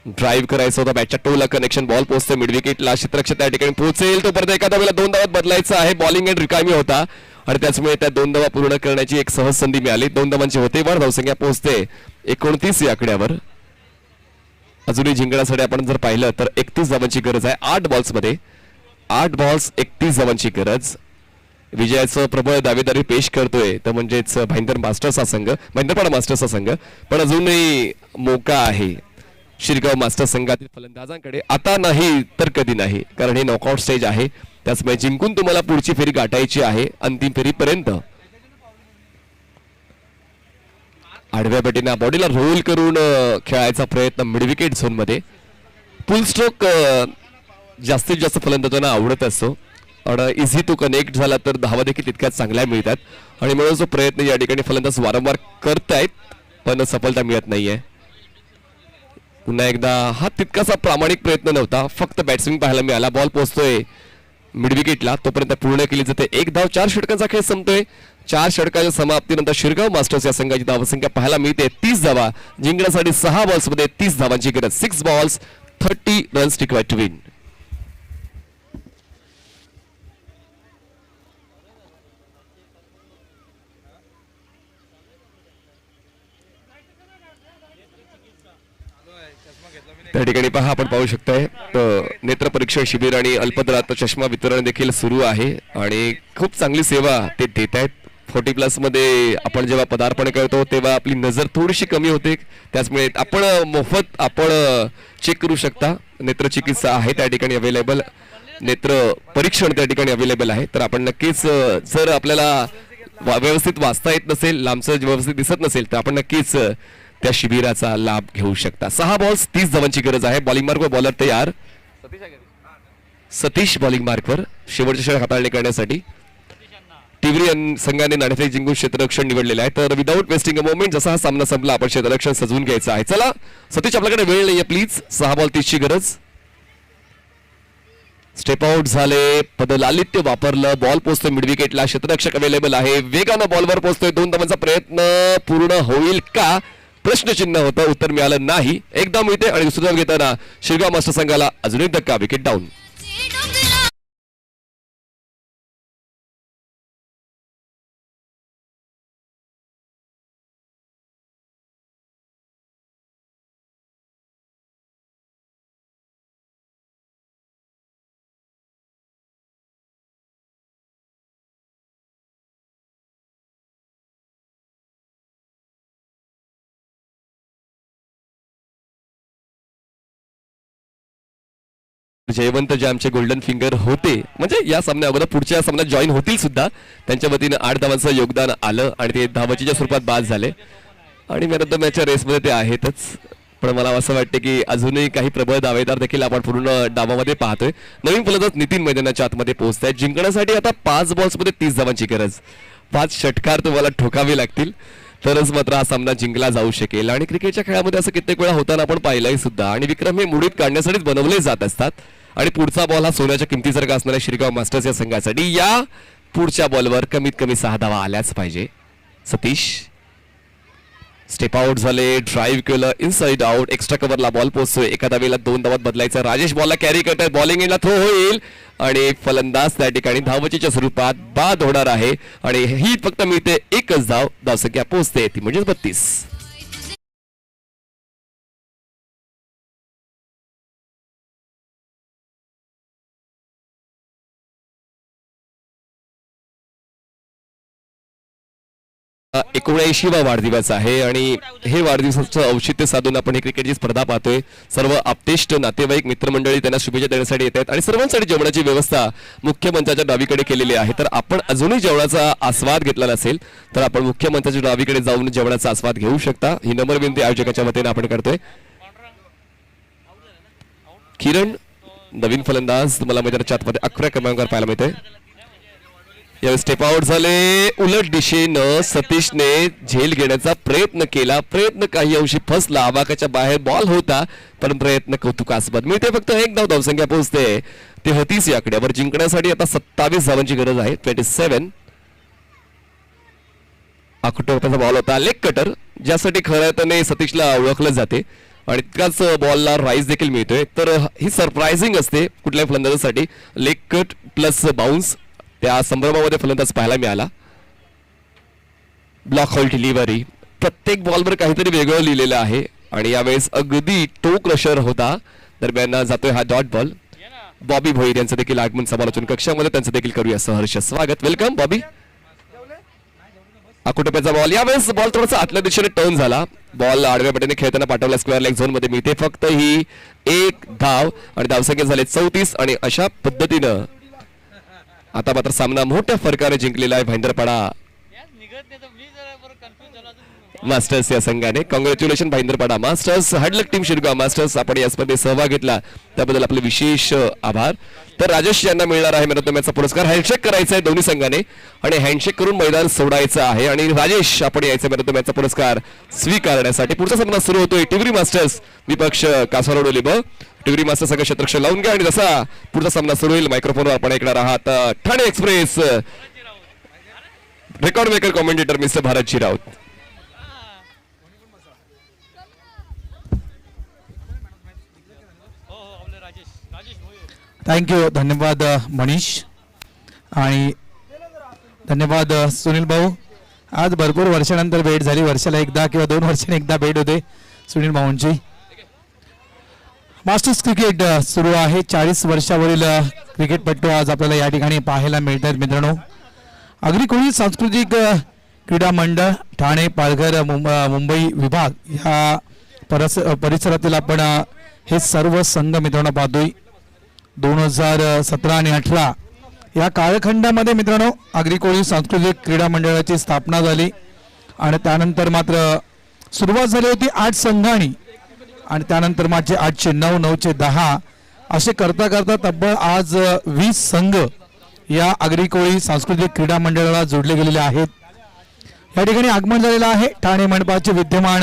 ड्राईव्ह करायचा होता बॅटच्या टोला, कनेक्शन बॉल पोहोचते मिड विकेटला. क्षेत्ररक्षक त्या ठिकाणी पोहोचेल तोपर्यंत एका धावेला 2 धावात बदलायचं आहे. बॉलिंग एंड रिकामी होता आणि त्याचमुळे त्या 2 धावा पूर्ण करण्याची एक सहज संधी मिळाली. 2 धावांची होते वर. धावसंख्या पोहोचते 29 या आकड्यावर. अजूनही जिंकण्यासाठी आपण जर पाहिलं तर 31 धावांची गरज आहे 8 बॉल्समध्ये. 8 बॉल्स 31 धावांची गरज. विजयाचं प्रबळ दावेदारी पेश करतोय तर म्हणजेच भाईंदर मास्टर्सचा संघ, भाईंदरपाडा मास्टर्सचा संघ. पण अजूनही मोका आहे शिरगाव मास्टर संघातील फलंदाजांकडे. आता नाही तर कधी नाही, कारण हे नॉकआउट स्टेज आहे. त्याचमुळे जिंकून तुम्हाला पुढची फेरी गाठायची आहे अंतिम फेरीपर्यंत. आडव्या बेटीने बॉडीला रोल करून खेळायचा प्रयत्न मिड विकेट झोन मध्ये. फुल स्ट्रोक जास्तीत जास्त फलंदाजांना आवडत असतो. आणि इझी टू कनेक्ट झाला तर धावा देखील तितक्याच चांगल्या मिळतात आणि म्हणून जो प्रयत्न या ठिकाणी फलंदाज वारंवार करतायत पण सफलता मिळत नाहीये. पुन्हा एकदा हा तितकासा प्रामाणिक प्रयत्न नव्हता, फक्त बॅट्समॅन पाहायला मिळाला. बॉल पोहोचतोय मिड विकेटला, तोपर्यंत पूर्ण केली जाते. 1 धाव 4 षटकांचा खेळ संपतोय. 4 षटकाच्या समाप्तीनंतर शिरगाव मास्टर्स या संघाची धावसंख्या पाहायला मिळते 30 धावा. जिंकण्यासाठी 6 बॉल्समध्ये 30 धावांची गरज. 6 balls 30 runs required to win. त्या ठिकाणी पहा आपण पाहू शकताय नेत्र परीक्षण शिबिर आणि अल्पदरात चष्मा वितरण देखील सुरू आहे आणि खूप चांगली सेवा ते देत आहेत. 40+ मध्ये आपण जेव्हा पदार्पण करतो तेव्हा आपली नजर थोडीशी कमी होते, त्याचमुळे आपण मोफत आपण चेक करू शकता. नेत्र चिकित्सा आहे त्या ठिकाणी अवेलेबल, नेत्र परीक्षण त्या ठिकाणी अवेलेबल आहे. तर आपण नक्कीच जर आपल्याला व्यवस्थित वाचता येत नसेल, लांबचं व्यवस्थित दिसत नसेल तर आपण नक्कीच त्या शिबिराचा लाभ घेऊ शकता. 6 बॉल्स 30 धावांची गरज आहे. बॉलिंग मार्कवर बॉलर तयार. सतीश बॉलिंग मार्कवर शेवटचे षटक हाताळणी करण्यासाठी टिवरी संघाने नाणेफेक जिंकून क्षेत्ररक्षण निवडलेले आहे. तर विदाऊट वेस्टिंग अ मोमेंट जसा हा सामना संपला आपण क्षेत्ररक्षण सजवून घ्यायचं आहे. चला सतीश, आपल्याकडे वेळ नाहीये प्लीज. 6 बॉल 30 ची गरज. स्टेप आउट झाले, पदलालित्य वापरलं, बॉल पोहोचतोय मिड विकेटला, क्षेत्ररक्षक अवेलेबल आहे, वेगानं बॉलवर पोहोचतोय. 2 धावांचा प्रयत्न पूर्ण होईल का प्रश्नचिन्ह होतं, उत्तर मिळालं नाही. एकदा मिळते आणि दुसरी धाव घेताना शिरगाव मास्टर संघाला अजून एक धक्का. Wicket down. जयवंत जे आमचे गोल्डन फिंगर होते, म्हणजे या सामन्या अगोदर पुढच्या सामन्यात जॉईन होतील सुद्धा, त्यांच्या वतीनं 8 धावांचं योगदान आलं आणि ते धावचीच्या स्वरूपात बाद झाले आणि मॅन ऑफ द मॅचच्या रेसमध्ये ते आहेतच. पण मला असं वाटतं की अजूनही काही प्रबळ दावेदार देखील आपण पूर्ण डावामध्ये पाहतोय. नवीन फलंदाज नितीन मैदानाच्या आतमध्ये पोहोचत आहेत. जिंकण्यासाठी आता 5 बॉल्समध्ये 30 धावांची गरज. 5 षटकार तुम्हाला ठोकावे लागतील तरच मात्र हा सामना जिंकला जाऊ शकेल. आणि क्रिकेटच्या खेळामध्ये असं कित्येक वेळा होताना आपण पाहिलंय सुद्धा. आणि विक्रम हे मुडीत काढण्यासाठीच बनवले जात असतात. आणि पुढचा बॉल हा सोन्याच्या किमतीसारखा असणाऱ्या शिरगाव मास्टर्स या संघासाठी या पुढच्या बॉलवर कमीत कमी 6 धावा आल्याच पाहिजे. सतीश स्टेप आउट झाले, ड्राईव्ह केलं, इनसाइड आउट, एक्स्ट्रा कव्हरला बॉल पोहोचतोय. एका धावेला 2 धावात बदलायचा. राजेश बॉलला कॅरी करतोय, बॉलिंग एंडला थ्रो होईल आणि फलंदाज त्या ठिकाणी धावचीच्या स्वरूपात बाद होणार आहे आणि ही फक्त मिळते एकच धाव. धावसंख्या पोहोचते ती म्हणजे 32. हा 79वा वाढदिवस आहे आणि हे वाढदिवसाचं औचित्य साधून आपण ही क्रिकेटची स्पर्धा पाहतोय. सर्व आप्तेष्ट नातेवाईक मित्रमंडळी त्यांना शुभेच्छा देण्यासाठी येत आहेत आणि सर्वांसाठी जेवणाची व्यवस्था मुख्य मंचाच्या डावीकडे केलेली आहे. तर आपण अजूनही जेवणाचा आस्वाद घेतला नसेल तर आपण मुख्य मंचाच्या डावीकडे जाऊन जेवणाचा आस्वाद घेऊ शकता. ही नम्र विनंती आयोजकाच्या वतीने आपण करतोय. किरण नवीन फलंदाज तुम्हाला मैदानाच्या आतमध्ये 11 क्रमांकावर पाहायला मिळते. यावेळी स्टेप आउट झाले, उलट दिशेनं सतीशने झेल घेण्याचा प्रयत्न केला. प्रयत्न काही अंशी फसला, आवाकाच्या बाहेर बॉल होता पण प्रयत्न कौतुकास्पद. मिळते फक्त 1 धाव. धावसंख्या पोहोचते 33 या आकड्यावर. जिंकण्यासाठी आता 27 धावांची गरज आहे. 27. आखुटोप्याचा बॉल होता, लेग कटर, ज्यासाठी खऱ्या अर्थाने सतीशला ओळखलं जाते आणि तितकाच बॉलला राईज देखील मिळतोय. तर ही सरप्राइझिंग असते कुठल्याही फलंदाजासाठी. लेग कट प्लस बाउन्स त्या संभ्रमामध्ये फलंदाज पाहायला मिळाला. ब्लॉक होल डिलिव्हरी, प्रत्येक बॉलवर काहीतरी वेगळं लिहिलेलं आहे आणि यावेळेस अगदी टो क्रशर होता. दरम्यान जातोय हा डॉट बॉल. बॉबी भोईर यांचं देखील आगमन समालोचन कक्षामध्ये, त्यांचं देखील करूया सहर्ष स्वागत. वेलकम बॉबी. आकुटोप्याचा बॉल, यावेळेस बॉल थोडासा आतल्या दिशेने टर्न झाला. बॉल आडव्या पट्टीने खेळताना पाठवला स्क्वेअर लेग झोन मध्ये. मिळते फक्त ही 1 धाव आणि धावसंख्या झाले 34 आणि अशा पद्धतीनं आता मात्र सामना मोठ्या फरकाने जिंकलेला आहे भाईंदरपाडा. मास्टर्स या संघाने. Congratulation Bhayandarpada masters. Hard luck team Shirgaon masters, आपण या स्पर्धेत सहभाग घेतला त्याबद्दल आपले विशेष आभार. तर राजेश यांना मिळणार आहे मॅन ऑफ द मॅचचा पुरस्कार. हँडशेक करायचा आहे दोन्ही संघाने आणि हँडशेक करून मैदान सोडायचं आहे. आणि राजेश आपण यायचं मॅन ऑफ द मॅचचा पुरस्कार स्वीकारण्यासाठी. पुढचा सामना सुरू होतोय टिवरी मास्टर्स विपक्ष कासारोड ओलिब. टिवरी मास्टर्स संघ क्षेत्ररक्षक लावून घ्या आणि जसा पुढचा सामना सुरू होईल मायक्रोफोनवर आपण ऐकणार आहात Thane express record maker commentator mister Bharatji Raut. Thank you. धन्यवाद मनीष आणि धन्यवाद सुनील भाऊ. आज भरपूर वर्षानंतर भेट झाली. वर्षाला एकदा किंवा 2 वर्षांनी एकदा भेट होते सुनील भाऊंची. मास्टर्स क्रिकेट सुरू आहे. 40 वर्षावरील क्रिकेटपटू आज आपल्याला या ठिकाणी पाहायला मिळत आहेत मित्रांनो. अग्रिकोळी सांस्कृतिक क्रीडा मंडळ ठाणे पालघर मुंबई विभाग ह्या परिसरातील आपण हे सर्व संघ मित्रांनो पाहतोय. 2017 आणि 18 या कालखंडामध्ये मित्रांनो अग्रिकोळी सांस्कृतिक क्रीडा मंडळाची स्थापना झाली आणि त्यानंतर मात्र सुरुवात झाली होती 8 संघांनी आणि त्यानंतर माझे 8चे 9, 9चे 10 असे करता करता तब्बल आज 20 संघ या अग्रिकोळी सांस्कृतिक क्रीडा मंडळाला जोडले गेलेले आहेत. या ठिकाणी आगमन झालेलं आहे ठाणे मंडपाचे विद्यमान